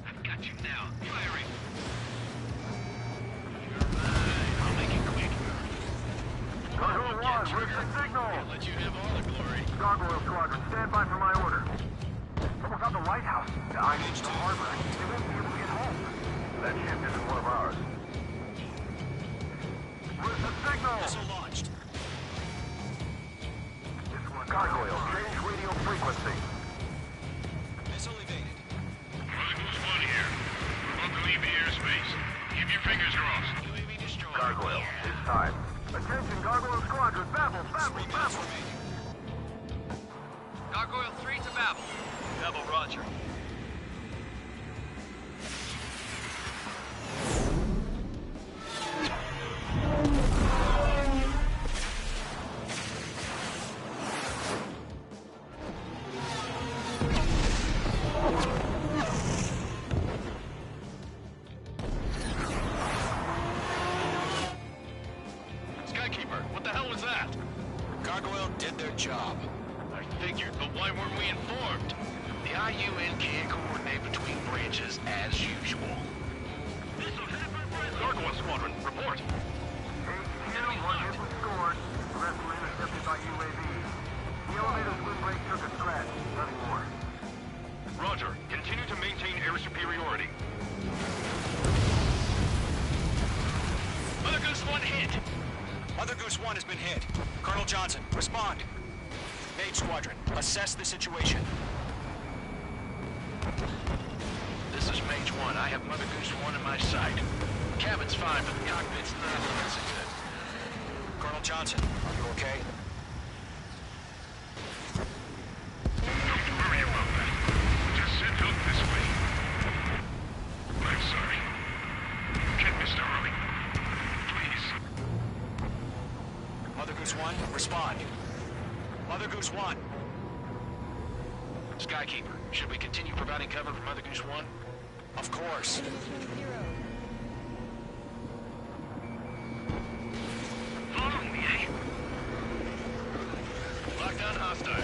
I've got you now. Firing. I'll make it quick. Gargoyle 1, where's the signal? I'll let you have all the glory. Gargoyle Squadron, stand by for my order. Someone's on the lighthouse. I need the harbor. They won't be able to get home. That ship isn't one of ours. Where's the signal? Missile launched. Gargoyle, change radio frequency. Missile evaded. Mother Goose 1 here. We're about to leave the airspace. Keep your fingers crossed. UAV destroyed. Gargoyle, it's time. Attention, Gargoyle Squadron, Babel, 3 minutes remaining. Gargoyle 3 to Babel. Double Roger. Skykeeper, what the hell was that? Gargoyle did their job. I figured, but why weren't we informed? The IUN can't coordinate between branches as usual. Gargoyle Squadron, report. One hit was scored. The rest were intercepted by UAVs. The elevator's wind brake took a scratch. Nothing more. Roger. Continue to maintain air superiority. Mother Goose 1 hit. Mother Goose 1 has been hit. Colonel Johnson, respond. Mage Squadron, assess the situation. This is Mage 1. I have Mother Goose 1 in my sight. Cabin's fine, but the cockpit's not looking good. Colonel Johnson, are you okay? Don't worry about that. Just send help this way. I'm sorry. Get Mr. Harling. Please. Mother Goose 1, respond. Mother Goose 1. Skykeeper, should we continue providing cover for Mother Goose 1? Of course. 220. Follow me, eh? Lockdown hostile.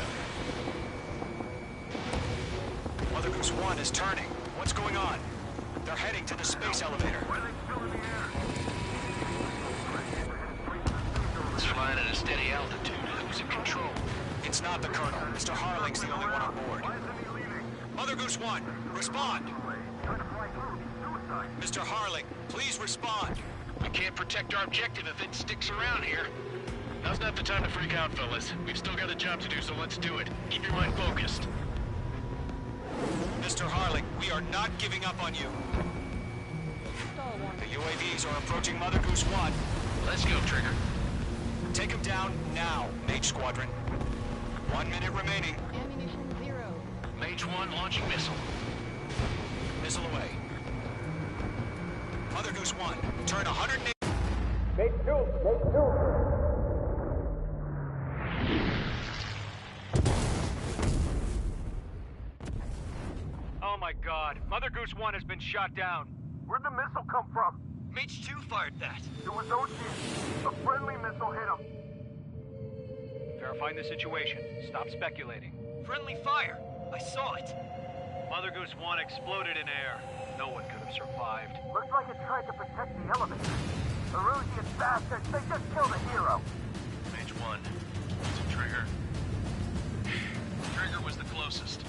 Mother Goose 1 is turning. What's going on? They're heading to the space elevator. Why are they still in the air? It's flying at a steady altitude. Who's in control? It's not the Colonel. Mr. Harling's the only one on board. Why isn't he leaving? Mother Goose 1, respond. Trying to fly through. Suicide. Mr. Harling, please respond. We can't protect our objective if it sticks around here. Now's not the time to freak out, fellas. We've still got a job to do, so let's do it. Keep your mind focused. Mr. Harling, we are not giving up on you. Stall The warning. UAVs are approaching Mother Goose 1. Let's go, Trigger. Take him down now, Mage Squadron. 1 minute remaining. Ammunition 0. Mage 1 launching missile. Missile away. Mother Goose 1, turn 180. Mage 2, Mage 2. Oh my god, Mother Goose 1 has been shot down. Where'd the missile come from? Mage 2 fired that. It was Ocean. A friendly missile hit him. Verifying the situation. Stop speculating. Friendly fire. I saw it. Mother Goose 1 exploded in air. No one could have survived. Looks like it tried to protect the elevator. Erusian bastards, they just killed a hero. Mage 1. It's a Trigger. Trigger was the closest.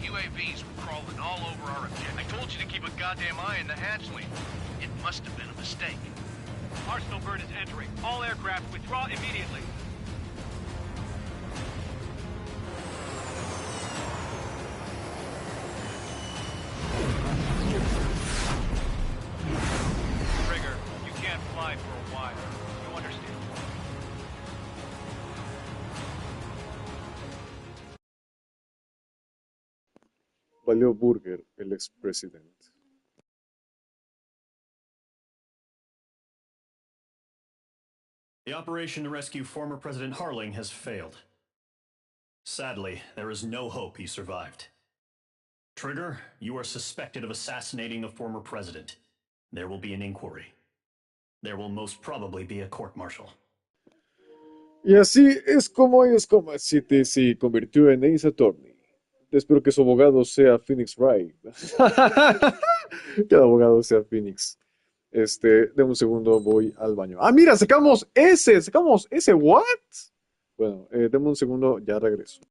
UAVs were crawling all over our objective. I told you to keep a goddamn eye in the hatchling. It must have been a mistake. Arsenal bird is entering. All aircraft withdraw immediately. Trigger, you can't fly for a while. You understand? Valió Burger, el expresidente. The operation to rescue former President Harling has failed. Sadly, there is no hope he survived. Trigger, you are suspected of assassinating a former president. There will be an inquiry. There will most probably be a court-martial. Y así es como Combat City se convirtió en Ace Attorney. Espero que su abogado sea Phoenix Wright. Que el abogado sea Phoenix. Deme un segundo, voy al baño. ¡Ah, mira! ¡Sacamos ese! ¡Sacamos ese! ¿What? Bueno, deme un segundo, ya regreso.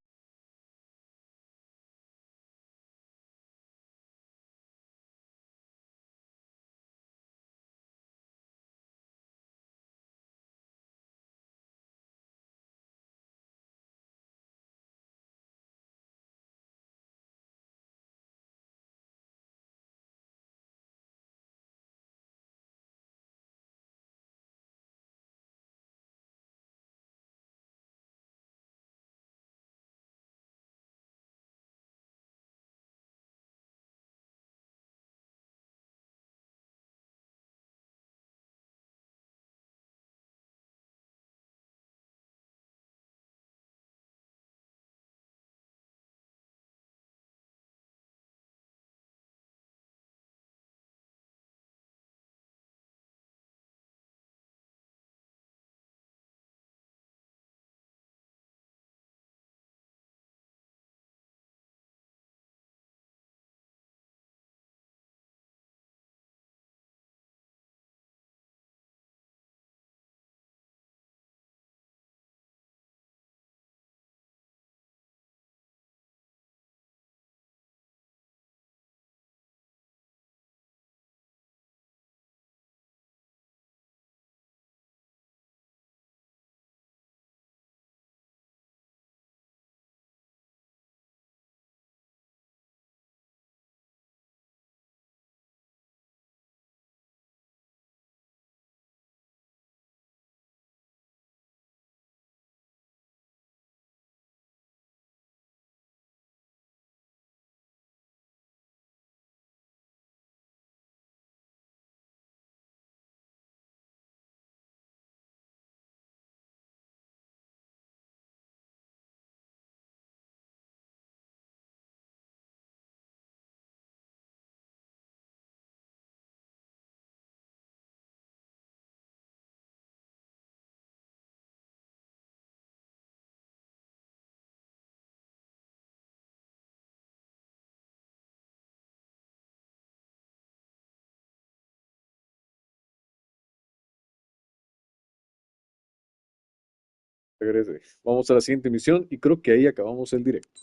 Regresé. Vamos a la siguiente misión y creo que ahí acabamos el directo.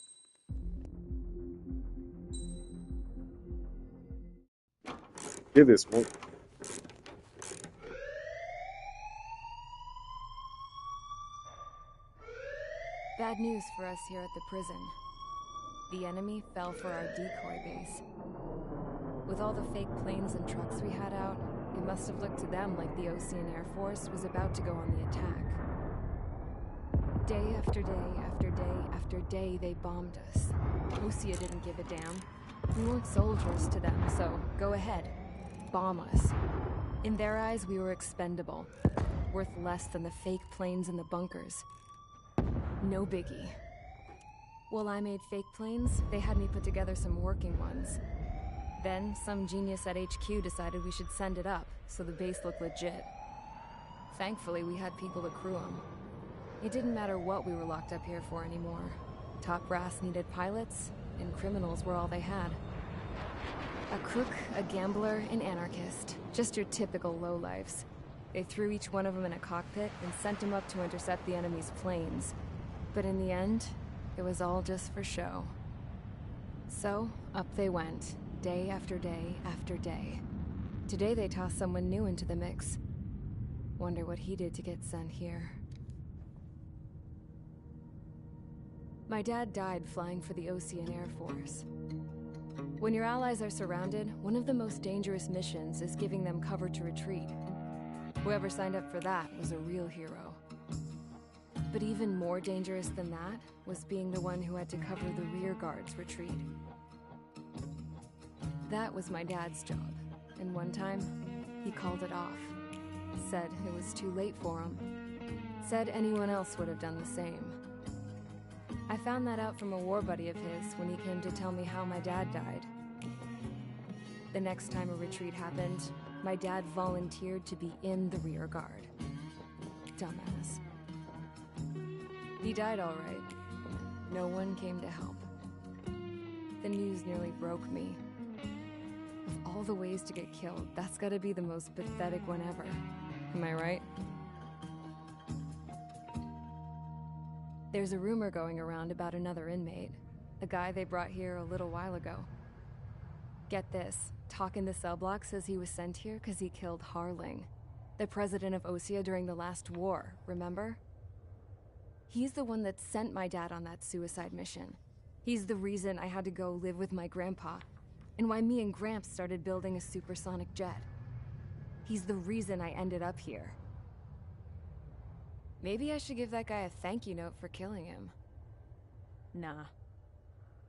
Qué desmodo. Bad news for us here at the prison. The enemy fell for our decoy base. With all the fake planes and trucks we had out, It must have looked to them like the Osean Air Force was about to go on the attack. Day after day after day after day, they bombed us. Osea didn't give a damn. We weren't soldiers to them, so go ahead. Bomb us. In their eyes, we were expendable. Worth less than the fake planes in the bunkers. No biggie. While I made fake planes, they had me put together some working ones. Then, some genius at HQ decided we should send it up, so the base looked legit. Thankfully, we had people to crew them. It didn't matter what we were locked up here for anymore. Top brass needed pilots, and criminals were all they had. A crook, a gambler, an anarchist. Just your typical lowlifes. They threw each one of them in a cockpit and sent them up to intercept the enemy's planes. But in the end, it was all just for show. So, up they went, day after day after day. Today they tossed someone new into the mix. Wonder what he did to get sent here. My dad died flying for the Osean Air Force. When your allies are surrounded, one of the most dangerous missions is giving them cover to retreat. Whoever signed up for that was a real hero. But even more dangerous than that was being the one who had to cover the rear guard's retreat. That was my dad's job, and one time, he called it off. Said it was too late for him. Said anyone else would have done the same. I found that out from a war buddy of his when he came to tell me how my dad died. The next time a retreat happened, my dad volunteered to be in the rear guard. Dumbass. He died all right. No one came to help. The news nearly broke me. Of all the ways to get killed, that's gotta be the most pathetic one ever. Am I right? There's a rumor going around about another inmate. A guy they brought here a little while ago. Get this, talk in the cell block says he was sent here because he killed Harling, the president of Osea during the last war, remember? He's the one that sent my dad on that suicide mission. He's the reason I had to go live with my grandpa, and why me and Gramps started building a supersonic jet. He's the reason I ended up here. Maybe I should give that guy a thank you note for killing him. Nah.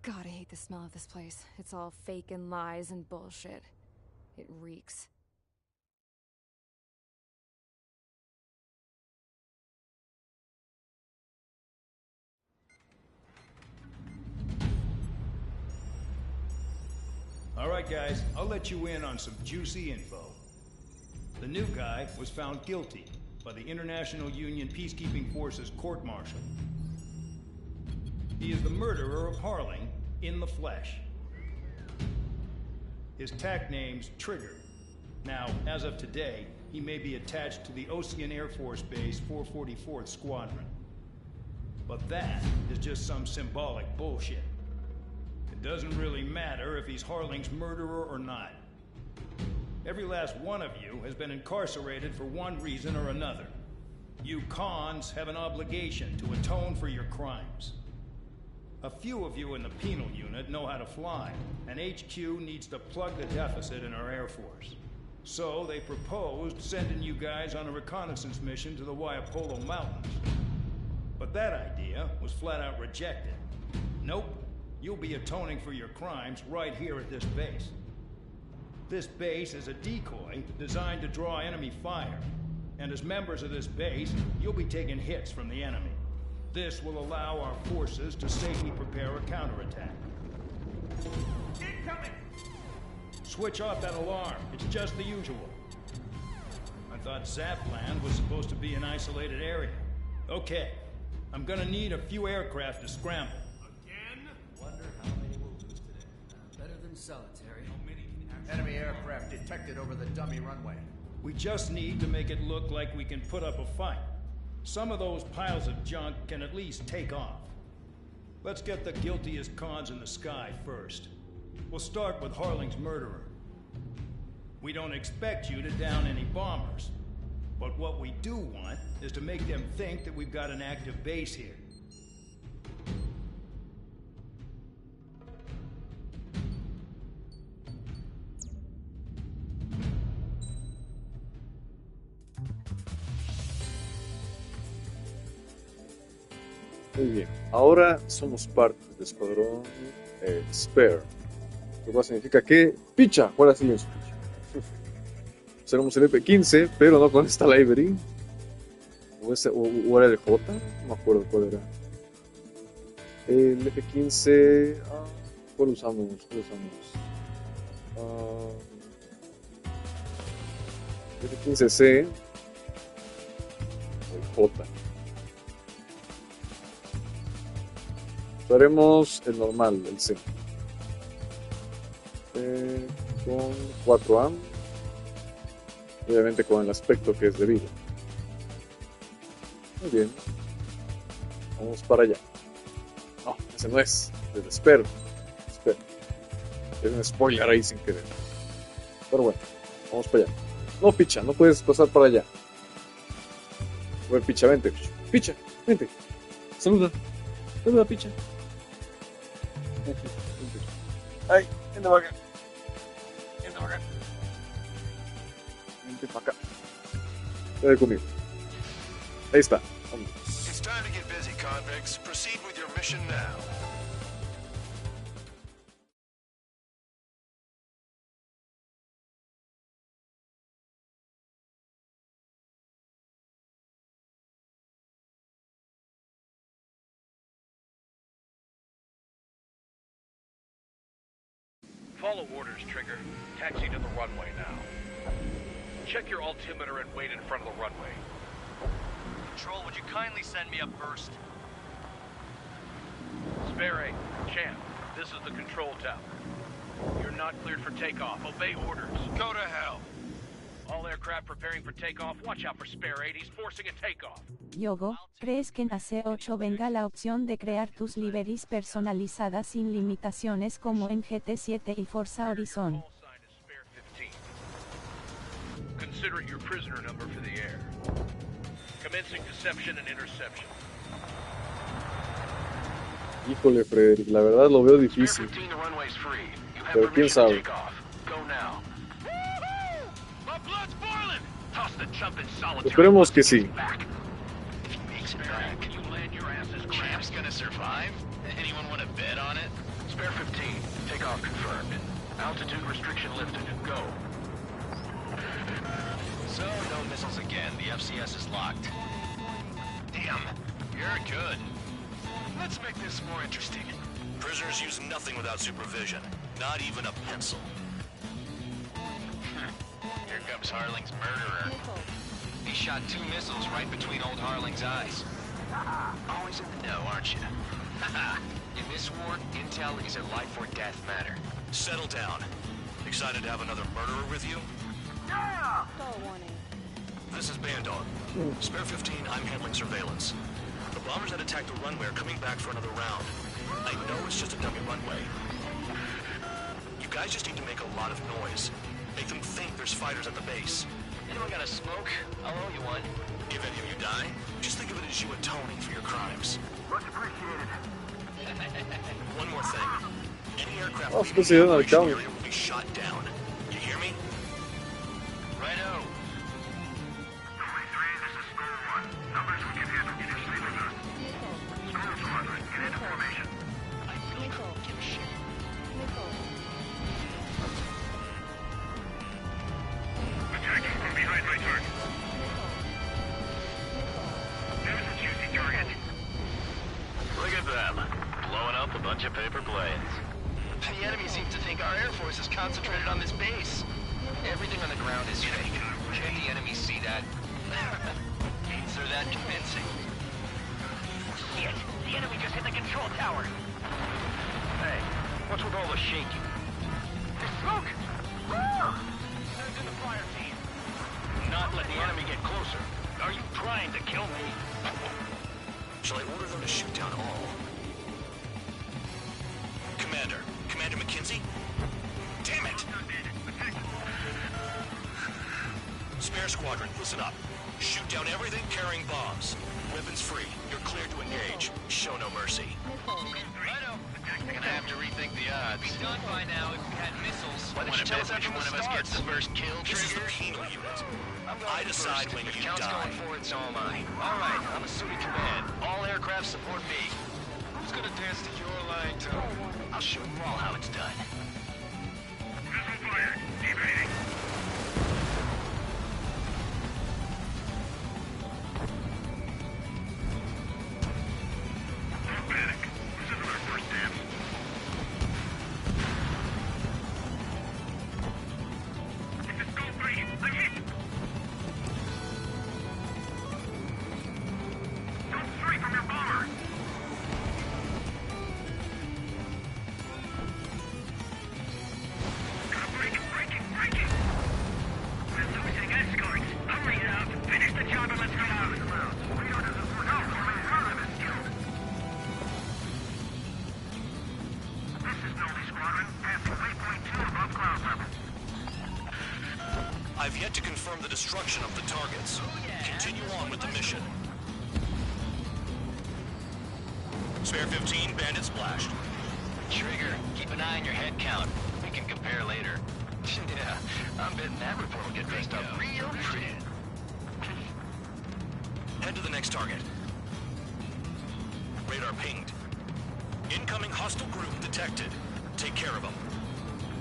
God, I hate the smell of this place. It's all fake and lies and bullshit. It reeks. All right, guys, I'll let you in on some juicy info. The new guy was found guilty by the International Union Peacekeeping Forces court-martial. He is the murderer of Harling in the flesh. His TAC name's Trigger. Now, as of today, he may be attached to the Osean Air Force Base 444th Squadron. But that is just some symbolic bullshit. It doesn't really matter if he's Harling's murderer or not. Every last one of you has been incarcerated for one reason or another. You cons have an obligation to atone for your crimes. A few of you in the penal unit know how to fly, and HQ needs to plug the deficit in our Air Force. So they proposed sending you guys on a reconnaissance mission to the Waiapolo Mountains. But that idea was flat out rejected. Nope, you'll be atoning for your crimes right here at this base. This base is a decoy designed to draw enemy fire. And as members of this base, you'll be taking hits from the enemy. This will allow our forces to safely prepare a counterattack. Incoming! Switch off that alarm. It's just the usual. I thought Zapland was supposed to be an isolated area. Okay, I'm gonna need a few aircraft to scramble. Again? Wonder how many we'll lose today. Better than solitary. Enemy aircraft detected over the dummy runway. We just need to make it look like we can put up a fight. Some of those piles of junk can at least take off. Let's get the guiltiest cons in the sky first. We'll start with Harling's murderer. We don't expect you to down any bombers. But what we do want is to make them think that we've got an active base here. Muy bien. Ahora somos parte del escuadrón Spare. Lo cual significa que... ¡Picha! Fuera silencio, picha. Seremos el F-15, pero no con esta library. O era el J, no me acuerdo cuál era. El F-15. ¿Cuál usamos? F-15C. O el J. Usaremos el normal, el C. Con 4A. Obviamente con el aspecto que es debido. Muy bien. Vamos para allá. No, ese no es. Espero. Es un spoiler ahí sin querer. Pero bueno, vamos para allá. No, picha, no puedes pasar para allá. A ver, picha, vente. Picha, vente. Saluda, picha. Ay, vente para acá. Vente para acá. Ven conmigo. Ahí está. Vamos. It's time to get busy, convicts. Proceed with your mission now. Follow orders, Trigger. Taxi to the runway now. Check your altimeter and wait in front of the runway. Control, would you kindly send me a burst? Spare 8, Champ, this is the control tower. You're not cleared for takeoff. Obey orders. Go to hell. All aircraft preparing for takeoff. Watch out for Spare 8. He's forcing a takeoff. Yogo, ¿crees que en AC8 venga la opción de crear tus liveries personalizadas sin limitaciones como en GT7 y Forza Horizon? Consider it your prisoner number for the air. Commencing deception and interception. Híjole, Frederick, la verdad lo veo difícil. Pero quién sabe. Esperemos que sí. Champ's gonna survive? Anyone want to bet on it? Spare 15, takeoff confirmed. Altitude restriction lifted. Go. So, no missiles again. The FCS is locked. Damn, you're good. Let's make this more interesting. Prisoners use nothing without supervision. Not even a pencil. Here comes Harling's murderer. He shot 2 missiles right between old Harling's eyes. Always in the know, aren't you? In this war, intel is a life or death matter. Settle down. Excited to have another murderer with you? Star warning. This is Bandog. Spare 15, I'm handling surveillance. The bombers that attacked the runway are coming back for another round. I know it's just a dummy runway. You guys just need to make a lot of noise. Make them think there's fighters at the base. Anyone got a smoke? I'll owe you one. If any of you die, just think of it as you atoning for your crimes. Much appreciated. One more thing. Any aircraft Oh, leaving sí, the no, operation calma. area will be shot down. You hear me? Righto. Look at them, blowing up a bunch of paper planes. The enemy seems to think our Air Force is concentrated on this base. Everything on the ground is fake. Can't the enemy see that? Is there that convincing? Shit! The enemy just hit the control tower! Hey, what's with all the shaking? There's smoke! Send in the fire team. Not let the enemy get closer. Are you trying to kill me? Shall I order them to shoot down all? Commander McKenzie? Damn it! Spare Squadron, listen up. Shoot down everything carrying bombs. Weapons free. You're cleared to engage. Show no mercy. Righto. We're gonna have to rethink the odds. Be done by now if we had missiles. Why didn't you tell us that from the start? One of us gets the first kill, This is the Trigger? penal unit. I decide when If you Count's die. going for it, so am I. All right, I'm assuming command. All aircraft support me. Who's gonna dance to your line, Tom? I'll show you all how it's done. Missile fired. Evading. Don't panic. This isn't our first dance. This is Gold 3. I'm hit. Don't stray from your bomber. Gotta break it, break it, break it. We're losing escorts. Hurry up. Finish the job and let's get out of the clouds. We don't have the support out for my element killed. This is Novi Squadron. Passing waypoint 2 above cloud level. I've yet to confirm the destruction of the targets. Continue on with the mission. Spare 15, bandit splashed. Trigger, keep an eye on your head count. We can compare later. Yeah, I'm betting that report will get dressed up real pretty. Head to the next target. Radar pinged. Incoming hostile group detected. Take care of them.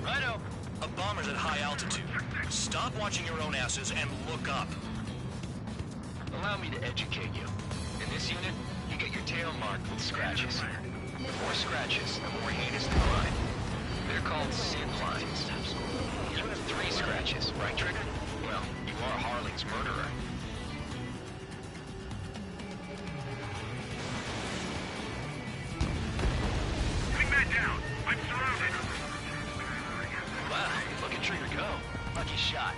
Righto. A bomber's at high altitude. Stop watching your own asses and look up. Allow me to educate you. In this unit, you get your tail marked with scratches. The more scratches, the more heinous the crime. They're called sin lines. You have 3 scratches, right, Trigger? Well, you are Harling's murderer. Bring that down. I'm surrounded. Wow, look at Trigger go. Lucky shot.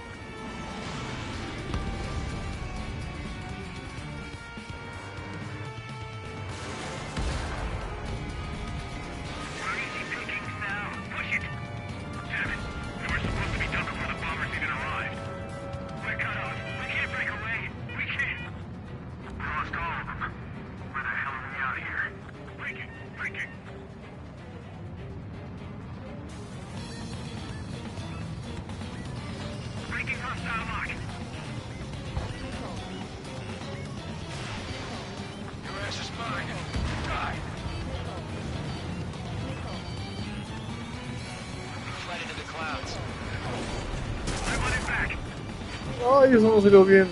We're easy pickings now. Push it. Damn it. We were supposed to be done before the bombers even arrived. We're cut off. We can't break away. We can't. We lost all of them. Where the hell are we out of here? Breaking. Breaking. Breaking hostile lock. Your ass is mine. Die. Flight into the clouds. I want it back. Ay, eso no salió bien.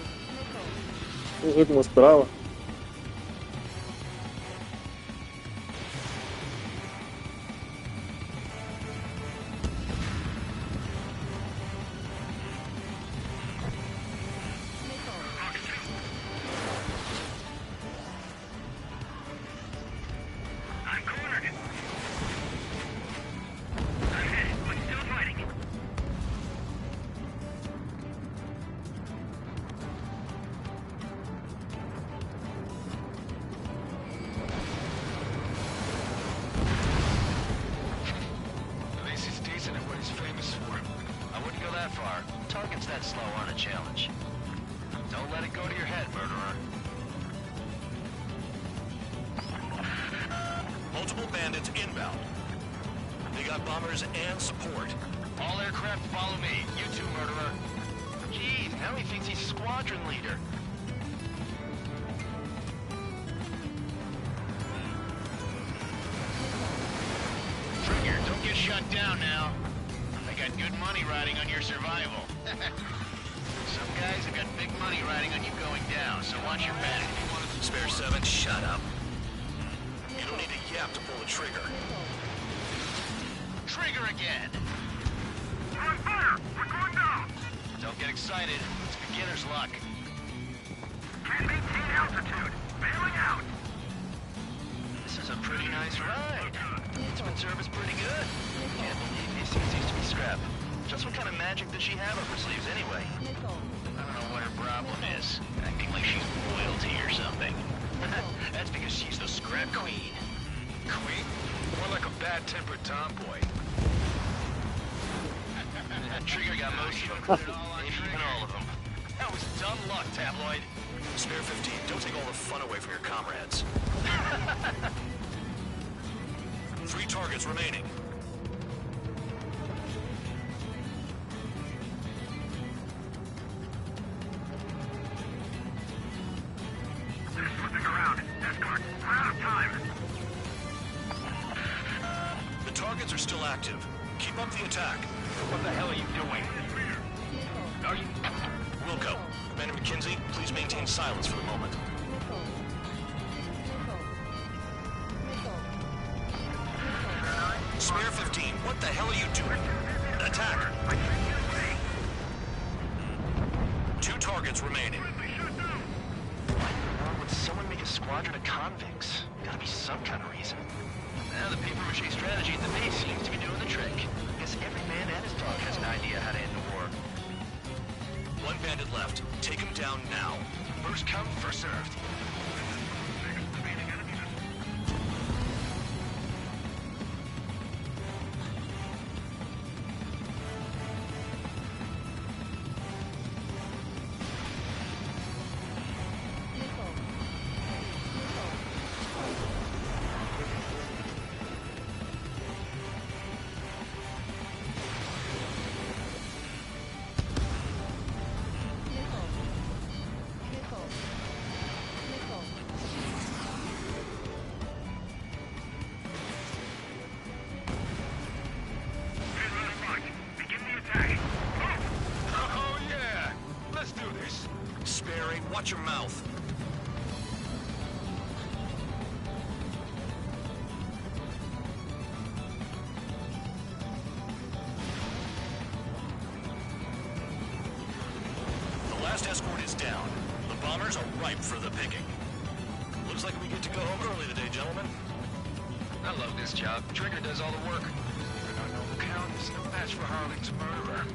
No fue como esperaba. I'm cornered. I'm hit, but still fighting. At least he's decent at what he's famous for. I wouldn't go that far. Targets that slow aren't a challenge. Don't let it go to your head, murderer. Multiple bandits inbound. They got bombers and support. All aircraft follow me. You too, murderer. Jeez, now he thinks he's squadron leader. Trigger, don't get shut down now. I got good money riding on your survival. Some guys have got big money riding on you going down, so watch your back. Spare 7, shut up. You don't need a yap to pull the trigger. Trigger again. We're on fire. We're going down. Don't get excited. It's beginner's luck. Can't maintain altitude. Bailing out. This is a pretty nice ride. Instrument service pretty good. Can't believe these things used to be scrap. Just what kind of magic does she have up her sleeves anyway? I don't know what her problem is. Acting like she's royalty or something. That's because she's the scrap queen. Queen? More like a bad-tempered tomboy. Trigger got most of them. Maybe even all of them. That was dumb luck, tabloid. Spare 15, don't take all the fun away from your comrades. 3 targets remaining. They're slipping around. Escort, we're out of time. The targets are still active. Keep up the attack. What the hell are you doing? Are you... Wilco, Commander McKenzie, please maintain silence for the moment. Spare 15, what the hell are you doing? Attack! 2 targets remaining. Why would someone make a squadron of convicts? Gotta be some kind of reason. Now the paper-mache strategy at the base seems to be doing the trick. Guess every man and his dog has an idea how to end the war. 1 bandit left. Take him down now. First come, first served. Watch your mouth. The last escort is down. The bombers are ripe for the picking. Looks like we get to go home early today, gentlemen. I love this job. Trigger does all the work. Even our noble count is no match for Harling's murderer.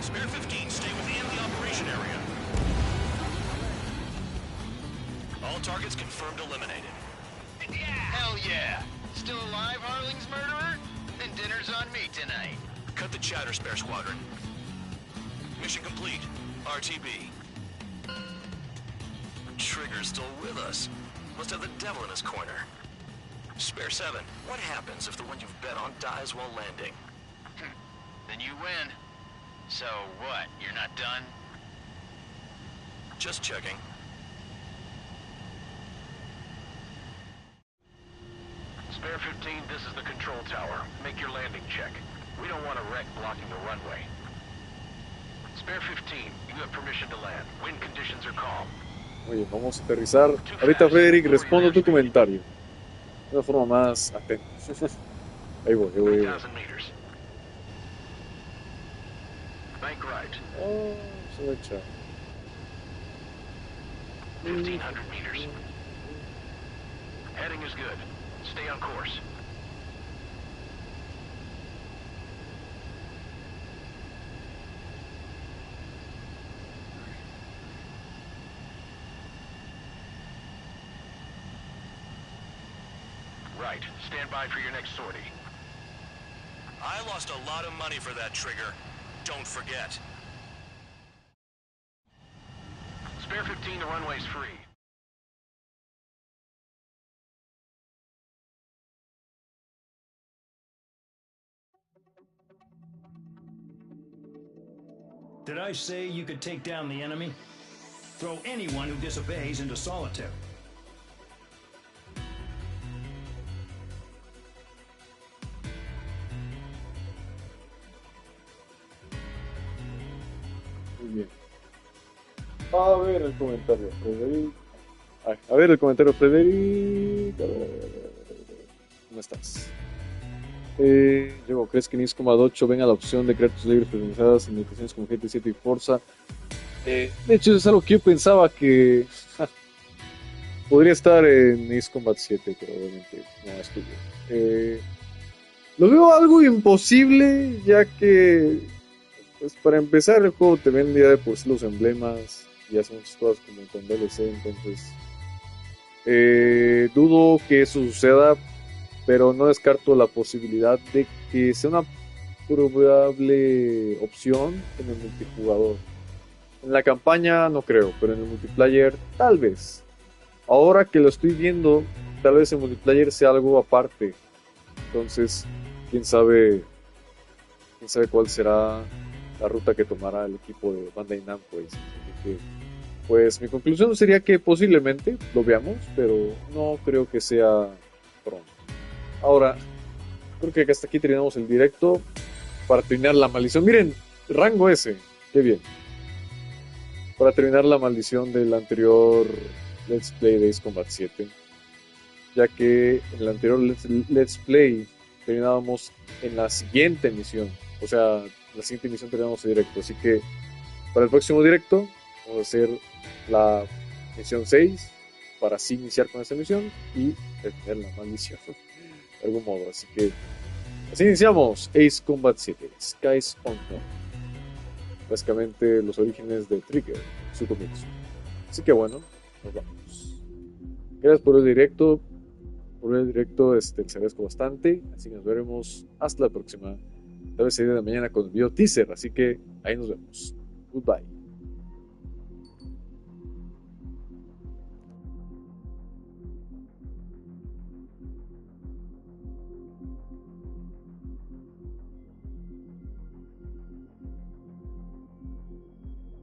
Spare 15, stay within the operation area. All targets confirmed eliminated. Hell yeah! Still alive, Harling's murderer? Then dinner's on me tonight. Cut the chatter, Spare Squadron. Mission complete. RTB. Trigger's still with us. Must have the devil in his corner. Spare 7, what happens if the one you've bet on dies while landing? Then you win. So what, you're not done? Just checking. Spare 15, this is the control tower. Make your landing check. We don't want a wreck blocking the runway. Spare 15, you have permission to land. Wind conditions are calm. Oye, vamos a aterrizar. Ahorita, Frederick, respondo tu comentario. De una forma más atenta. Ahí voy. 3,000 meters. Bank right. Oh, se va a echar. 1,500 meters. Heading is good. Stay on course. Right. Stand by for your next sortie. I lost a lot of money for that, Trigger. Don't forget. Spare 15, the runway's free. Did I say you could take down the enemy? Throw anyone who disobeys into solitary. Muy bien. A ver el comentario, Frederick. Ay, a ver el comentario, Frederick. A ver. ¿Cómo estás? Luego, ¿crees que en Niscomad 8 venga la opción de crear tus libres personalizadas en educaciones como GT7 y Forza? De hecho, es algo que yo pensaba que podría estar en Ace Combat 7, pero obviamente no estuvo. Lo veo algo imposible, ya que, pues para empezar, el juego te vende ya de por sí los emblemas. y hace muchas cosas como con DLC, entonces dudo que eso suceda, pero no descarto la posibilidad de que sea una probable opción en el multijugador. En la campaña no creo, pero en el multiplayer tal vez. Ahora que lo estoy viendo, tal vez el multiplayer sea algo aparte. Entonces, quién sabe cuál será la ruta que tomará el equipo de Bandai Namco. Así que, pues mi conclusión sería que posiblemente lo veamos, pero no creo que sea pronto. Ahora, creo que hasta aquí terminamos el directo para terminar la maldición. Miren, rango S, qué bien. Para terminar la maldición del anterior Let's Play de Ace Combat 7, ya que en el anterior Let's Play terminábamos en la siguiente misión, o sea, la siguiente misión terminamos en directo, así que para el próximo directo vamos a hacer la misión 6 para así iniciar con esa misión y detener la maldición de algún modo, así que así iniciamos Ace Combat 7 Skies Unknown, básicamente los orígenes de Trigger, su comienzo. Así que bueno, nos vamos. Gracias por el directo. Les agradezco bastante. Así que nos veremos hasta la próxima. Tal vez el día de mañana con el video teaser. Así que ahí nos vemos. Goodbye.